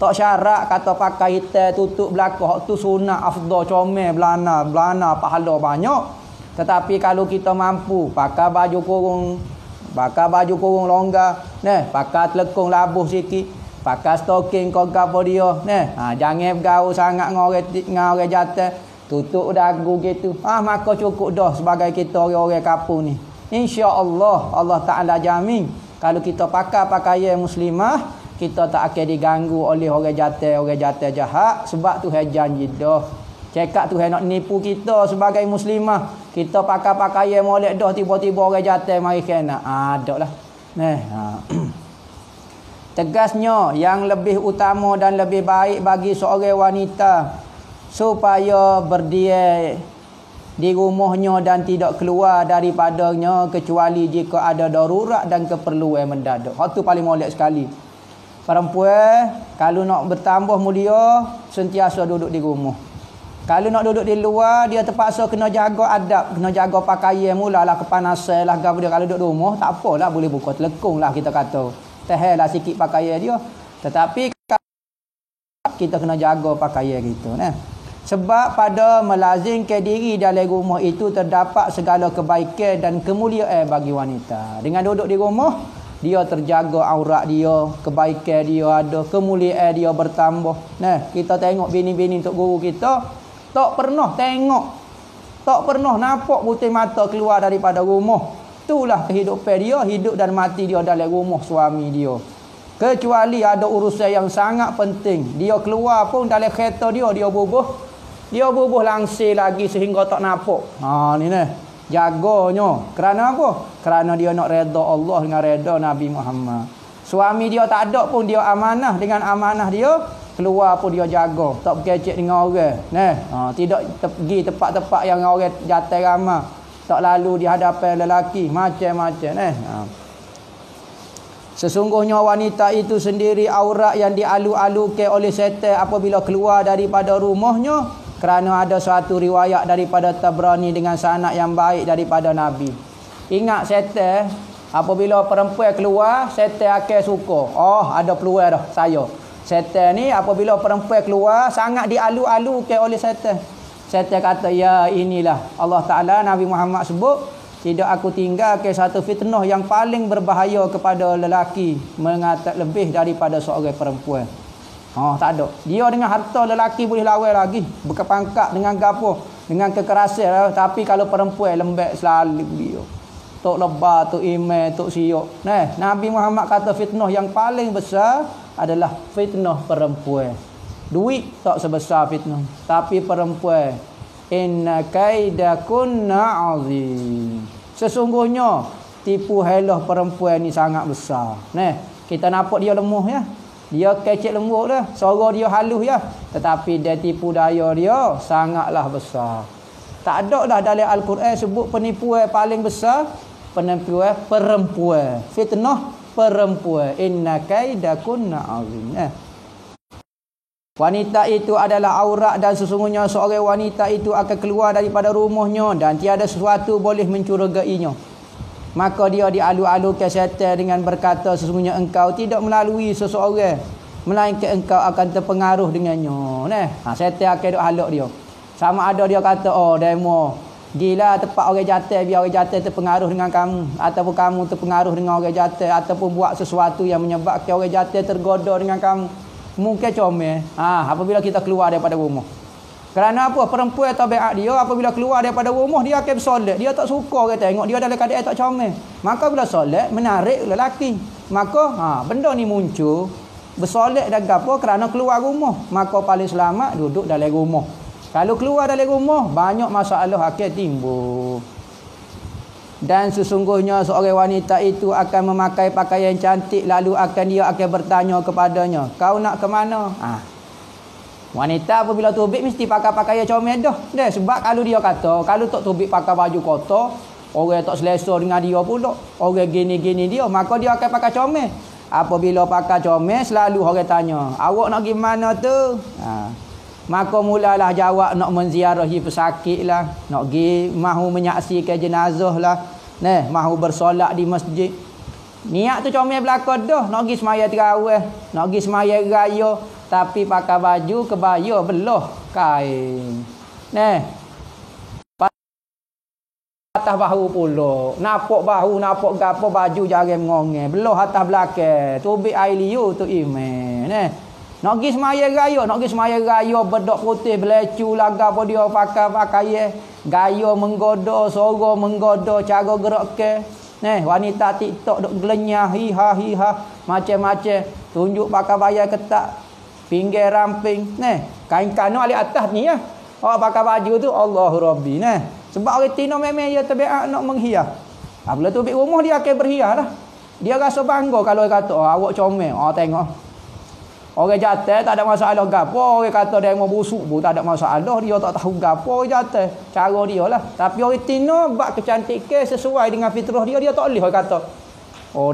Tak syarat kata pakai hitam tutup belakang, hak tu sunat afdal, comel, belana pahala banyak. Tetapi kalau kita mampu pakai baju kurung longgar, nah, pakai telekung labuh sikit, pakai stocking kau gapo dia, nah, jangan bergaul sangat dengan orang jatuh, tutup dagu gitu. Maka cukup dah sebagai kita orang-orang kampung ni. Insya-Allah Allah Taala jamin kalau kita pakai pakaian muslimah, kita tak akan diganggu oleh orang jatuh jahat, sebab Tuhan janji dah. Cakap Tuhan nak nipu kita sebagai muslimah, kita pakai pakaian molek dah, tiba-tiba orang jatuh mari kena. Adaklah. Tegasnya yang lebih utama dan lebih baik bagi seorang wanita supaya berdiam di rumahnya dan tidak keluar daripadanya kecuali jika ada darurat dan keperluan mendadak. Hak tu paling molek sekali. Perempuan kalau nak bertambah mulia sentiasa duduk di rumah. Kalau nak duduk di luar, dia terpaksa kena jaga adab, kena jaga pakaian, mulalah kepanasan lah. Kalau duduk di rumah, tak apalah, boleh buka telekung lah kita kata. Tahanlah sikit pakaian dia. Tetapi kita kena jaga pakaian kita. Sebab pada melazimkan diri dalam rumah itu terdapat segala kebaikan dan kemuliaan bagi wanita. Dengan duduk di rumah, dia terjaga aurat dia, kebaikan dia ada, kemuliaan dia bertambah. Kita tengok bini-bini untuk guru kita, tak pernah tengok, tak pernah nampak putih mata keluar daripada rumah. Itulah kehidupan dia, hidup dan mati dia dalam rumah suami dia. Kecuali ada urusan yang sangat penting, dia keluar pun dalam kereta dia bubuh langsir lagi sehingga tak nampak. Ni jaganya. Kerana apa? Kerana dia nak redha Allah dengan redha Nabi Muhammad. Suami dia tak ada pun dia amanah, dengan amanah dia keluar pun dia jaga, tak berkecek dengan orang. Tidak pergi tempat-tempat yang orang jatuh ramai, tak lalu di hadapan lelaki macam-macam. Sesungguhnya wanita itu sendiri aurat yang dialu-alukan oleh syaitan apabila keluar daripada rumahnya, kerana ada suatu riwayat daripada Tabrani dengan sanad yang baik daripada Nabi. Ingat syaitan apabila perempuan keluar, syaitan akan suka. Ada peluang dah saya. Syaitan ni apabila perempuan keluar sangat dialu-alukan oleh syaitan. Syaitan kata, ya inilah Allah Ta'ala, Nabi Muhammad sebut, tidak aku tinggalkan satu fitnah yang paling berbahaya kepada lelaki mengatak lebih daripada seorang perempuan. Tak ada. Dia dengan harta lelaki boleh lawan lagi, berkepangkat dengan gapo, dengan kekerasan. Tapi kalau perempuan lembek selalu dia. Tok lebar, tok iman, tok siok. Nabi Muhammad kata fitnah yang paling besar adalah fitnah perempuan. Duit tak sebesar fitnah, tapi perempuan. Inna kaidakunna azim. Sesungguhnya tipu helah perempuan ni sangat besar. Kita nampak dia lemah ya. Dia kecek lembut dah, suara dia halus ya. Tetapi dia tipu daya dia sangatlah besar. Tak ada dah dalam Al-Quran sebut penipuan paling besar, penipuan perempuan. Fitnah perempuan. Inna kaidakunna azim. Wanita itu adalah aurat dan sesungguhnya seorang wanita itu akan keluar daripada rumahnya dan tiada sesuatu boleh mencurigainya. Maka dia dialu-alukan syaitan dengan berkata, sesungguhnya engkau tidak melalui seseorang melainkan engkau akan terpengaruh dengannya. Syaitan akan duk halak dia. Sama ada dia kata, oh demo gila tempat orang jatuh, biar orang jatuh terpengaruh dengan kamu, ataupun kamu terpengaruh dengan orang jatuh, ataupun buat sesuatu yang menyebabkan orang jatuh tergoda dengan kamu. Mungkin comel. Apabila kita keluar daripada rumah. Kerana apa? Perempuan tabiat dia apabila keluar daripada rumah dia akan bersolat. Dia tak suka orang tengok dia dalam keadaan tak comel. Maka bila solat menarik lelaki. Maka benda ni muncul bersolat dan gapo kerana keluar rumah. Maka paling selamat duduk dalam rumah. Kalau keluar dari rumah, banyak masalah akan timbul. Dan sesungguhnya seorang wanita itu akan memakai pakaian cantik, lalu dia akan bertanya kepadanya, kau nak ke mana? Wanita apabila tubik mesti pakai pakaian comel dah. Sebab kalau dia kata, kalau tak tubik pakai baju kotor, orang tak selesa dengan dia pula. Orang gini-gini dia, maka dia akan pakai comel. Apabila pakai comel, selalu orang tanya, awak nak pergi mana tu? Maka mulalah jawab nak menziarahi pesakit lah, nak pergi mahu menyaksikan jenazah lah, mahu bersolat di masjid. Niat tu comel belakang dah, nak pergi semaya tarawih, nak pergi semaya raya, tapi pakai baju kebaya belah kain. Atas bahu pula, napok bahu, napok gapo, baju jarang ngongeng, belah atas belakang, tubik air liu tu iman. Nak pergi semaya raya, bedok putih, belecu, laga apa dia pakai gaya menggoda, suara menggoda, cara gerak ke. Wanita TikTok duk gelenyah, hiha, macam-macam. Tunjuk pakai bayar ketat, pinggir ramping. Kain kano alik atas ni ya. Orang pakai baju tu, Allahu Rabbi. Sebab orang Tino memang dia terbiak nak menghias. Bila tu pergi rumah dia akan berhias lah. Dia rasa bangga kalau dia kata, awak comel. Tengok. Orang jatuh tak ada masalah gapo. Orang kata dia mau busuk pun tak ada masalah. Dia tak tahu gapo orang jatuh. Cara dia lah. Tapi orang Tino bak kecantikan sesuai dengan fitrah dia. Dia tak boleh orang kata,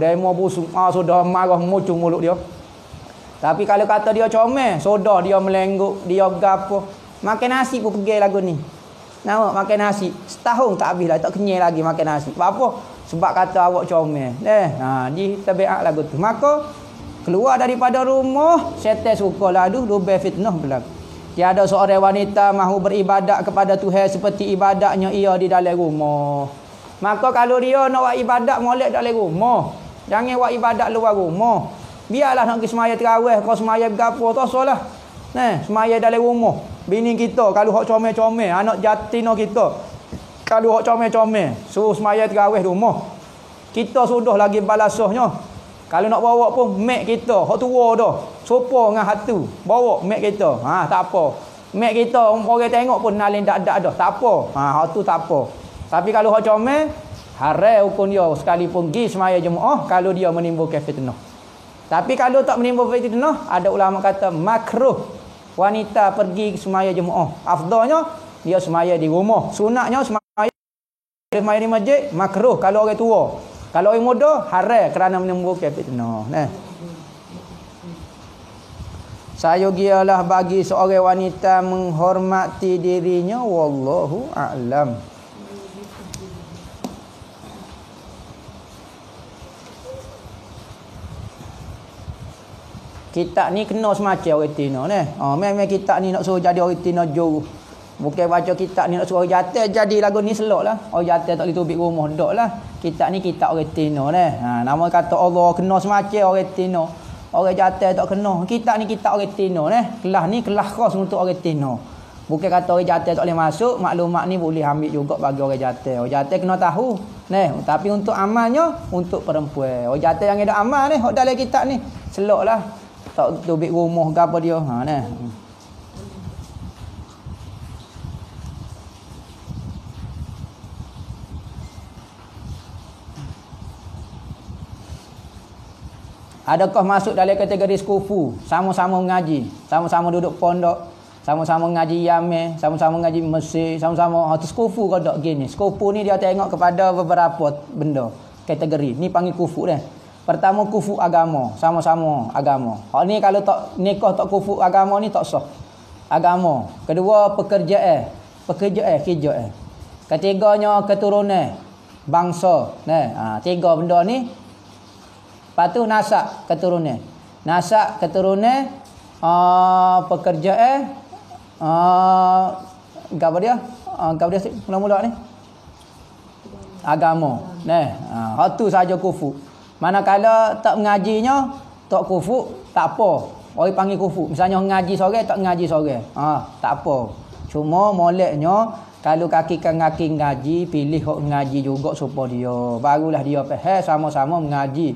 dia mau busuk. Sudah marah muncung mulut dia. Tapi kalau kata dia comel, sudah dia melengguk, dia gapo. Makan nasi pun pergi lagu ni. Nampak makan nasi. Setahun tak habis lah. Tak kenyai lagi makan nasi. Apa? Sebab kata awak comel. Di tabiat lagu tu. Maka keluar daripada rumah, syaitan suka lalu lebih fitnah berlaku. Tiada seorang wanita mahu beribadat kepada Tuhan seperti ibadatnya ia di dalam rumah. Maka kalau dia nak buat ibadat, molek dalam rumah. Jangan buat ibadat luar rumah. Biarlah nak pergi semaya tarawih, kau semaya bergapo, tak salah. Semaya dalam rumah. Bini kita kalau hak comel-comel, anak jatina kita kalau hak comel-comel, suruh semaya tarawih rumah. Kita sudah lagi balasahnya. Kalau nak bawa pun mek kita, hak tua dah. Sopa dengan hatu. Bawa mek kita. Tak apa. Mek kita orang tengok pun nalin dak-dak dah. Tak apa. Hak tu tak apa. Tapi kalau hak comel, haram hukum dia sekalipun pergi semaya jemaah kalau dia menimbulkan fitnah. Tapi kalau tak menimbulkan fitnah, ada ulama kata makruh wanita pergi semaya jemaah. Afdalnya dia semaya di rumah. Sunatnya semaya di masjid, makruh kalau orang tua. Kalau orang muda, haram kerana menimbulkan fitnah. Saya gialah bagi seorang wanita menghormati dirinya. Wallahu a'lam. Kitab ni kena semacam orang Tino. Memang kitab ni nak suruh jadi orang Tino jauh. Bukan baca kitab ni nak suruh jatuh jadi lagu ni selok lah. Orang jatuh tak boleh tubik rumah dak lah. Kitab ni kitab orang Tino nama kata Allah kena semacam orang Tino. Orang jatuh tak kena. Kitab ni kitab orang Tino Kelas ni kelas khas untuk orang Tino. Bukan kata orang jatuh tak boleh masuk, maklumat ni boleh ambil juga bagi orang jatuh. Orang jatuh kena tahu. Tapi untuk amalnya untuk perempuan. Orang jatuh yang ada amal ni hok dalam kitab ni selok lah. Tak tubik rumah ke apa dia. Adakah masuk dalam kategori sekufu? Sama-sama mengaji, sama-sama duduk pondok, sama-sama mengaji Yamen, sama-sama mengaji Mesir, sama-sama sekufu ke tak gini. Sekufu ni dia tengok kepada beberapa benda, kategori. Ni panggil kufu dah. Pertama kufu agama, sama-sama agama. Hak ni kalau tak nikah tak kufu agama ni tak sah. Agama. Kedua pekerjaan, kerjaan. Ketiganya keturunan, bangsa. Tiga benda ni. Lepas tu nasab keturunan. Nasab keturunan pekerja apa dia? Apa dia mula-mula ni? Agama. Hak tu saja kufu. Manakala tak mengajinya, tak kufu, tak apa. Orang panggil kufu. Misalnya ngaji seorang tak ngaji seorang. Tak apa. Cuma moleknya kalau kaki ngaji, pilih hok ngaji juga supaya dia. Barulah dia faham sama-sama mengaji.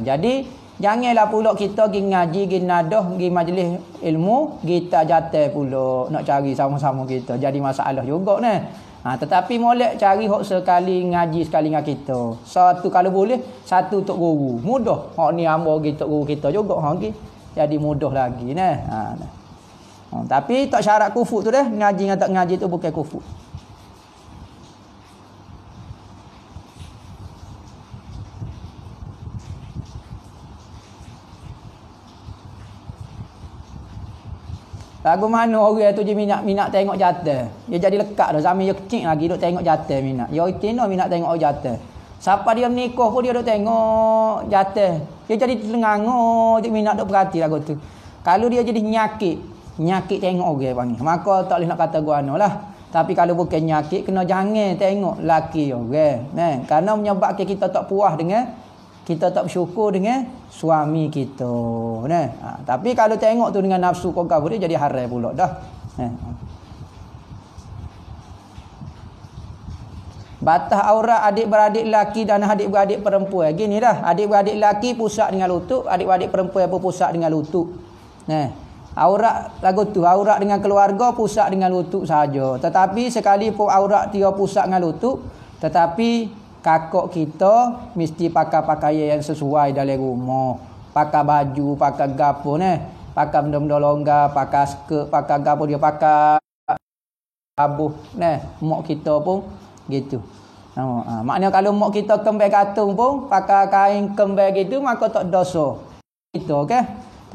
Jadi janganlah pula kita pergi ngaji, pergi nadah, pergi majlis ilmu, kita jatuh pula nak cari sama-sama kita. Jadi masalah juga tetapi molek cari hok sekali ngaji sekali dengan kita. Satu kalau boleh, satu untuk guru. Mudah. Hok ni hamba kita guru kita juga hok jadi mudah lagi tapi tak syarat kufu tu dah. Ngaji dengan tak ngaji tu bukan kufu. Lagu mana orang tu je minat tengok jatuh. Dia jadi lekat dah. Zaman dia kecil lagi duk tengok jatuh minat. Dia itina minat tengok orang jatuh. Siapa dia menikah pun dia duk tengok jatuh. Dia jadi telengango, dia minat duk perhati lagu tu. Kalau dia jadi nyakit tengok orang panggil. Maka tak boleh nak kata guano lah. Tapi kalau bukan nyakit, kena jangan tengok laki orang. Kerana menyebabkan kita tak puas dengan, kita tak bersyukur dengan suami kita. Tapi kalau tengok tu dengan nafsu kau dia jadi haram pula dah. Batas aurat adik-beradik lelaki dan adik-beradik perempuan. Gini dah. Adik-beradik lelaki pusat dengan lutut, adik-beradik perempuan pun pusat dengan lutut. Aurat lagu tu, aurat dengan keluarga pusat dengan lutut saja. Tetapi sekalipun aurat dia pusat dengan lutut, tetapi kakak kita mesti pakai pakaian yang sesuai dalam rumah. Pakai baju, pakai gapo pakai benda-benda longgar, pakai skirt, pakai gapo dia pakai abuh mak kita pun gitu. Maknanya kalau mak kita kembang gantung pun pakai kain kembang gitu, maka tak dosa. Gitu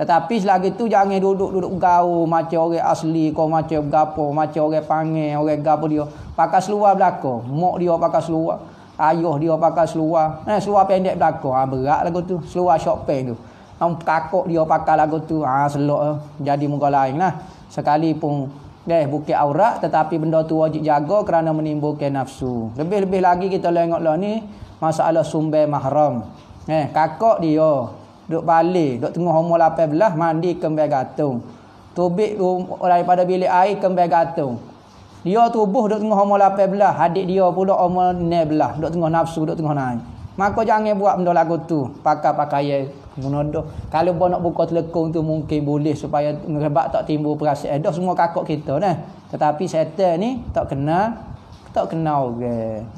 Tetapi selagi tu jangan duduk gaul macam orang asli, kau macam gapo, macam orang panggil, orang gapo dia pakai seluar belakang. Mak dia pakai seluar, ayah dia pakai seluar, seluar pendek belakang. Berat lagu tu, seluar shopping tu. Kakak dia pakai lagu tu, selok jadi muka lain lah. Sekalipun bukan aurat, tetapi benda tu wajib jaga kerana menimbulkan nafsu. Lebih-lebih lagi kita tengok lah ni masalah sumber mahram. Kakak dia duduk balik, duduk tengah umur 18, mandi kembang gantung. Tubik daripada bilik air kembang gantung. Dia tubuh duduk tengah umur 18, adik dia pula umur 16, duduk tengah nafsu, duduk tengah naik. Maka jangan buat benda lagu tu. Pakai pakaian munodoh. Kalau buat nak buka telekung tu mungkin boleh supaya ngerebak tak timbul perasaan. Dah semua kakak kita Tetapi setan ni tak kenal orang.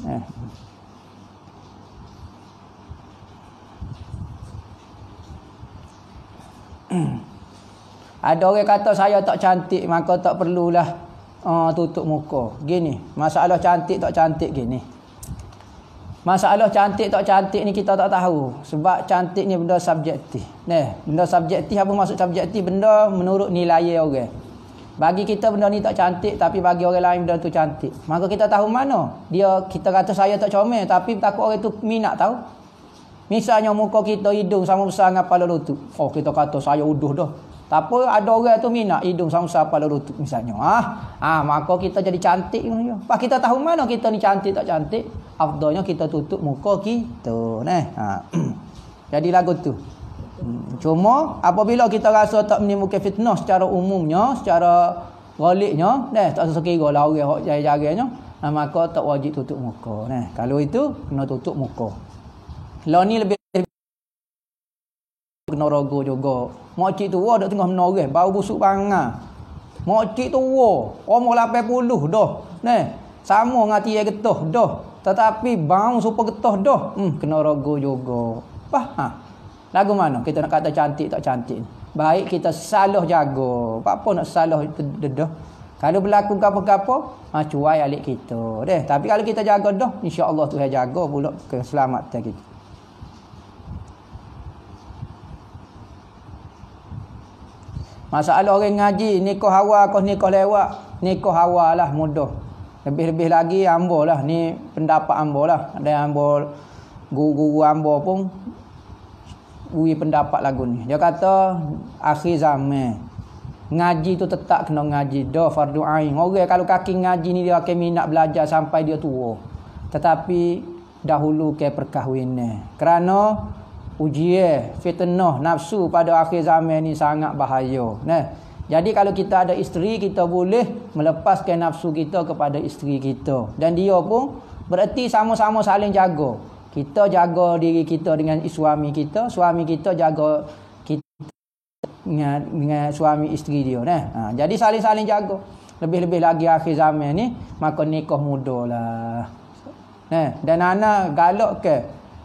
Ada orang kata saya tak cantik, maka tak perlulah tutup muka. Gini, masalah cantik tak cantik gini. Masalah cantik tak cantik ni kita tak tahu. Sebab cantik ni benda subjektif. Benda subjektif, apa maksud subjektif? Benda menurut nilai orang. Bagi kita benda ni tak cantik, tapi bagi orang lain benda tu cantik. Maka kita tahu mana? Kita kata saya tak comel, tapi takut orang tu minat tahu. Misalnya muka kita hidung sama besar dengan kepala lutut. Kita kata saya uduh dah. Tak apa, ada orang tu minat hidung sama besar kepala lutut misalnya. Maka kita jadi cantik. Pak kita tahu mana kita ni cantik tak cantik? Afdalnya kita tutup muka kita. Jadi lagu tu. Cuma apabila kita rasa tak menimbulkan fitnah secara umumnya, secara galiknya, tak sekira lah orang jaga-jaganya, maka tak wajib tutup muka. Kalau itu kena tutup muka. Lah ni lebih kena rogo juga. Mak cik tua dak tengah menoreh, bau busuk bangang. Mak cik tua, umur 80 dah. Sama dengan tiang getah dah. Tetapi bau super getah dah. Kena rogo juga. Lagu mana kita nak kata cantik tak cantik? Baik kita salah jaga. Apa nak salah dedah? Kalau berlaku apa-apa, cuai alik kita. Tapi kalau kita jaga dah, insya-Allah Tuhan jaga pula keselamatan kita. Masalah orang ngaji, nikah awal kau nikah lewat. Nikah awal lah mudah. Lebih-lebih lagi hamba lah. Ni pendapat hamba lah. Ada hamba, guru-guru hamba pun beri pendapat lagu ni. Dia kata akhir zaman ngaji tu tetap kena ngaji dah fardu ain. Orang kalau kaki ngaji ni dia akan minat belajar sampai dia tua. Tetapi dahulu ke perkahwinan. Kerana ujian, fitnah, nafsu pada akhir zaman ni sangat bahaya. Nah, jadi kalau kita ada isteri, kita boleh melepaskan nafsu kita kepada isteri kita. Dan dia pun bererti sama-sama saling jaga. Kita jaga diri kita dengan suami kita, suami kita jaga kita dengan suami isteri dia. Nah, jadi saling-saling jaga. Lebih-lebih lagi akhir zaman ni, maka nikah muda lah. Nah, dan anak galak ke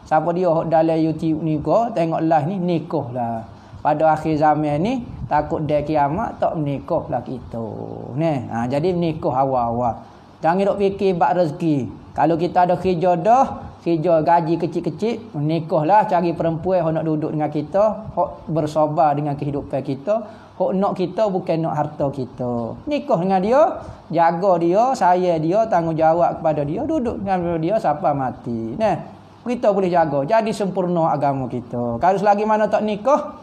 siapa dia dalam YouTube ni ko tengok live ni nikah lah. Pada akhir zaman ni takut dia kiamat tak menikah lah kita. Nah, jadi menikah awal-awal. Jangan dok fikir bab rezeki. Kalau kita ada kerja dah, kerja gaji kecil-kecil, menikahlah cari perempuan yang nak duduk dengan kita, hok bersabar dengan kehidupan kita, hok nak kita bukan nak harta kita. Nikah dengan dia, jaga dia, sayang dia, tanggungjawab kepada dia, duduk dengan dia sampai mati. Nah, kita boleh jaga. Jadi sempurna agama kita. Kalau selagi mana tak nikah,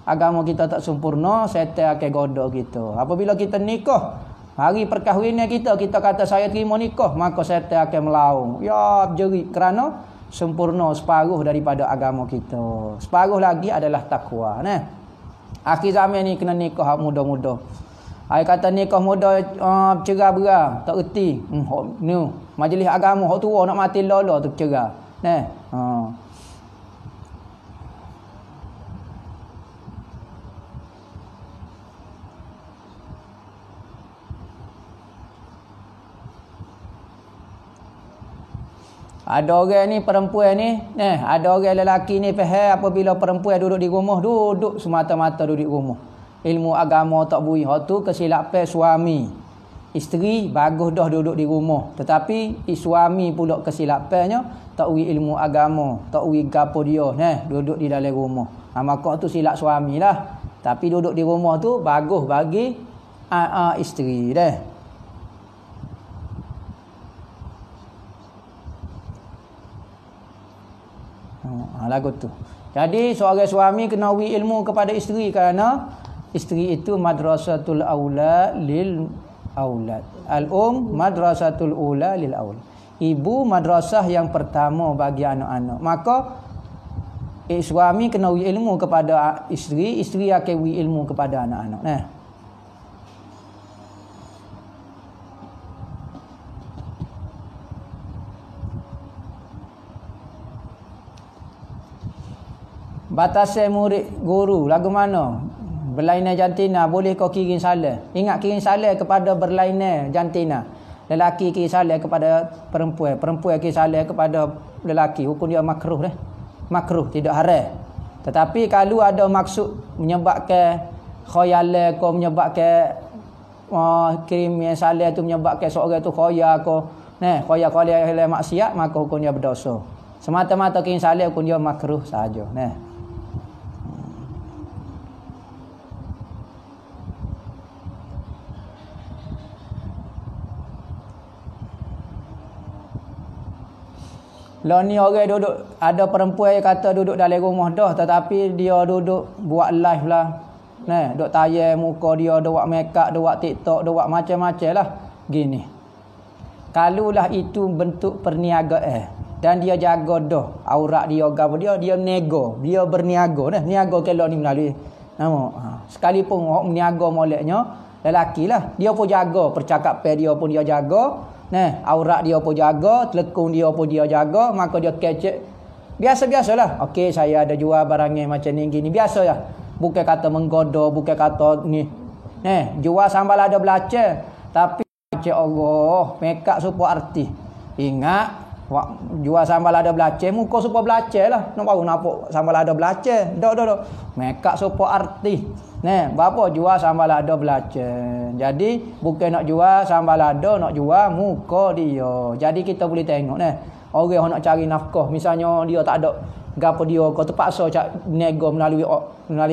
agama kita tak sempurna, setan akan goda kita. Apabila kita nikah, hari perkahwinan kita kata saya terima nikah, maka setan akan melaung. Ya, berjerit kerana sempurna separuh daripada agama kita. Separuh lagi adalah takwa. Nah, akhir zaman ni kena nikah muda-muda. Ai kata nikah muda cerah-berah, tak reti. Ni majlis agama hak tua nak mati lolo tu cerah. Nah, ada orang ni perempuan ni, ada orang lelaki ni faham apabila perempuan duduk di rumah, duduk semata-mata duduk di rumah. Ilmu agama tak bui. Hak tu kesilapan suami. Isteri bagus dah duduk di rumah, tetapi suami pula kesilapannya tak bui ilmu agama, tak bui gapo dia, duduk di dalam rumah. Maka tu silap suami lah. Tapi duduk di rumah tu bagus bagi isteri dah. Lagu tu. Jadi seorang suami kena beri ilmu kepada isteri kerana isteri itu madrasatul aula lil aulad. Madrasatul ula lil aulad. Ibu madrasah yang pertama bagi anak-anak. Maka suami kena beri ilmu kepada isteri, isteri akan beri ilmu kepada anak-anak. Batasan murid guru lagu mana? Berlainan jantina boleh kau kirim salam. Ingat kirim salam kepada berlainan jantina. Lelaki kirim salam kepada perempuan, perempuan kirim salam kepada lelaki. Hukum dia makruh dah. Makruh, tidak haram. Tetapi kalau ada maksud menyebabkan khayalan kau, menyebabkan kirim salam tu menyebabkan seorang tu khayal kau, khayal maksiat, maka hukum dia berdosa. Semata-mata kirim salam hukum dia makruh saja. Lah ni orang duduk, ada perempuan yang kata duduk dalam rumah dah, tetapi dia duduk buat live lah. Duk tayar muka dia, duk buat make up, duk buat TikTok, duk buat macam-macam lah. Gini. Kalulah itu bentuk perniagaan dan dia jaga dah aurat dia, gapo dia nego, dia berniaga dah. Niaga kalau ni melalui nama. Sekalipun orang meniaga moleknya lelaki lah. Dia pun jaga percakapan dia pun dia jaga. Aurat dia pun jaga, telekung dia pun dia jaga, maka dia kecek. Biasa-biasalah. Okey, saya ada jual barangnya macam ni gini. Biasa ya. Bukan kata menggoda, bukan kata ni. Jual sambal ada belacan, tapi macam Allah, make up supaya artis. Ingat, jual sambal ada belacan, muka supaya belacan lah. Nak baru nampak sambal ada belacan. Dak. Make up supaya artis. Berapa jual sambal ada belacan. Jadi bukan nak jual sambal ada, nak jual muka dia. Jadi kita boleh tengok orang yang nak cari nafkah, misalnya dia tak ada gapo dia, kau terpaksa nego melalui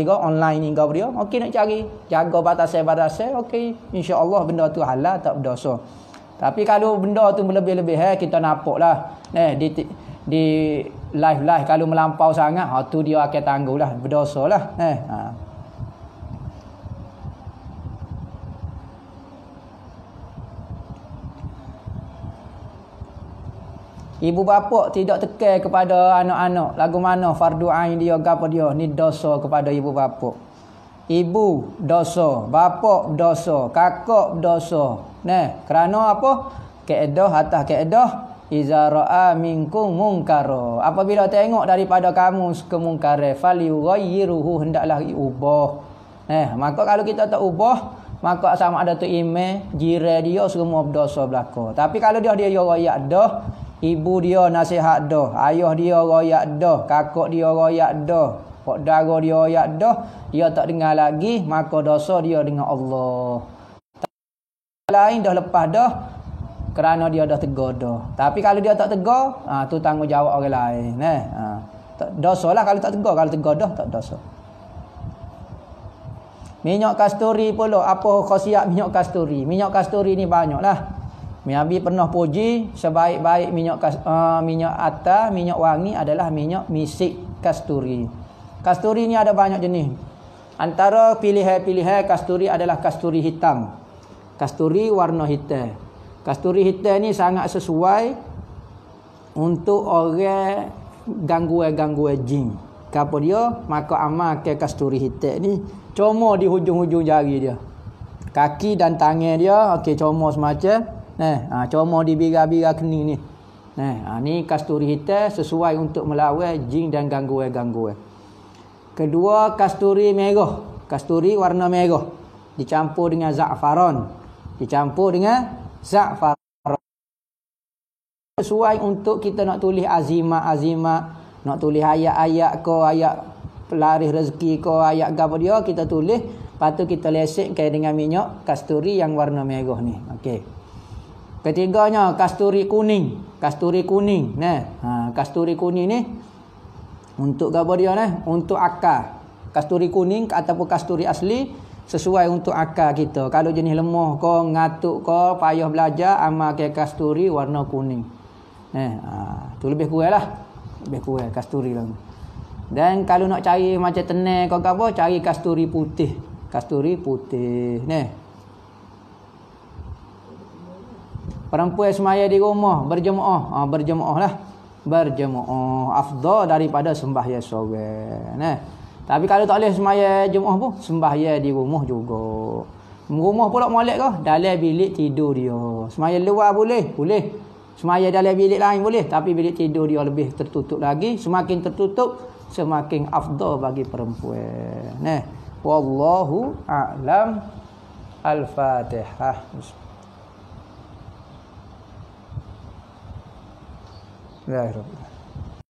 online ni gapo dia. Okey, nak cari jaga batasan-batasan, okey, insya-Allah benda tu halal, tak berdosa. Tapi kalau benda tu berlebih-lebih kita nampaklah di live kalau melampau sangat, tu dia akan tangguhlah, berdosalah. Ibu bapa tidak tekan kepada anak-anak, lagu mana fardu ain dia gapo dia, ni dosa kepada ibu bapa. Ibu dosa, bapa dosa, kakak dosa. Kerana apa? Kaedah atas kaedah iza ra'a minkum munkara. Apabila tengok daripada kamu kemungkaran, falyughayyiruhu, hendaklah ubah. Maka kalau kita tak ubah, maka sama ada tu imam, jiran dia semua berdosa belaka. Tapi kalau dia royak dah, ibu dia nasihat dah, ayah dia royak dah, kakak dia royak dah, pak dara dia royak dah, dia tak dengar lagi, maka dosa dia dengan Allah. Lain dah lepas dah, kerana dia dah tegar dah. Tapi kalau dia tak tegar, tu tanggungjawab orang lain. Dosa lah kalau tak tegar. Kalau tegar dah, tak dosa. Minyak kasturi pula. Apa khasiat minyak kasturi? Minyak kasturi ni banyak lah. Nabi pernah puji sebaik-baik minyak atas, minyak wangi adalah minyak misik kasturi. Kasturi ni ada banyak jenis. Antara pilihan-pilihan kasturi adalah kasturi hitam. Kasturi warna hitam. Kasturi hitam ni sangat sesuai untuk orang gangguan-gangguan jin. Apa dia? Maka amal ke kasturi hitam ni cuma di hujung-hujung jari dia. Kaki dan tangan dia cuma semacam cuma di bira-bira kening ni. Ni kasturi hitam sesuai untuk melawan jin dan gangguan-gangguan. Kedua, kasturi merah. Kasturi warna merah dicampur dengan za'faran. Sesuai untuk kita nak tulis azimat, nak tulis ayat-ayat ke, ayat pelaris rezeki ke, ayat gapo dia kita tulis, lepas tu kita lesekkan dengan minyak kasturi yang warna merah ni. Okey. Ketiganya kasturi kuning. Kasturi kuning ni untuk gapo dia untuk akar. Kasturi kuning ataupun kasturi asli sesuai untuk akal kita. Kalau jenis lemah ke, ngatuk ke, payah belajar, amal ke kasturi warna kuning. Tu lebih kurang lah. Lebih kurang kasturi lah. Dan kalau nak cari macam tenang ke apa, cari kasturi putih. Kasturi putih. Perempuan semaya di rumah berjemaah. Berjemaah lah. Berjemaah afdal daripada sembahyang seorang. Tapi kalau tak boleh sembahyang jemaah pun, sembahyang di rumah juga. Rumah pula molek ke? Dalam bilik tidur dia. Sembahyang luar boleh? Boleh. Sembahyang dalam bilik lain boleh. Tapi bilik tidur dia lebih tertutup lagi. Semakin tertutup, semakin afdal bagi perempuan. Wallahu a'lam. Al-Fatihah. Bismillahirrahmanirrahim.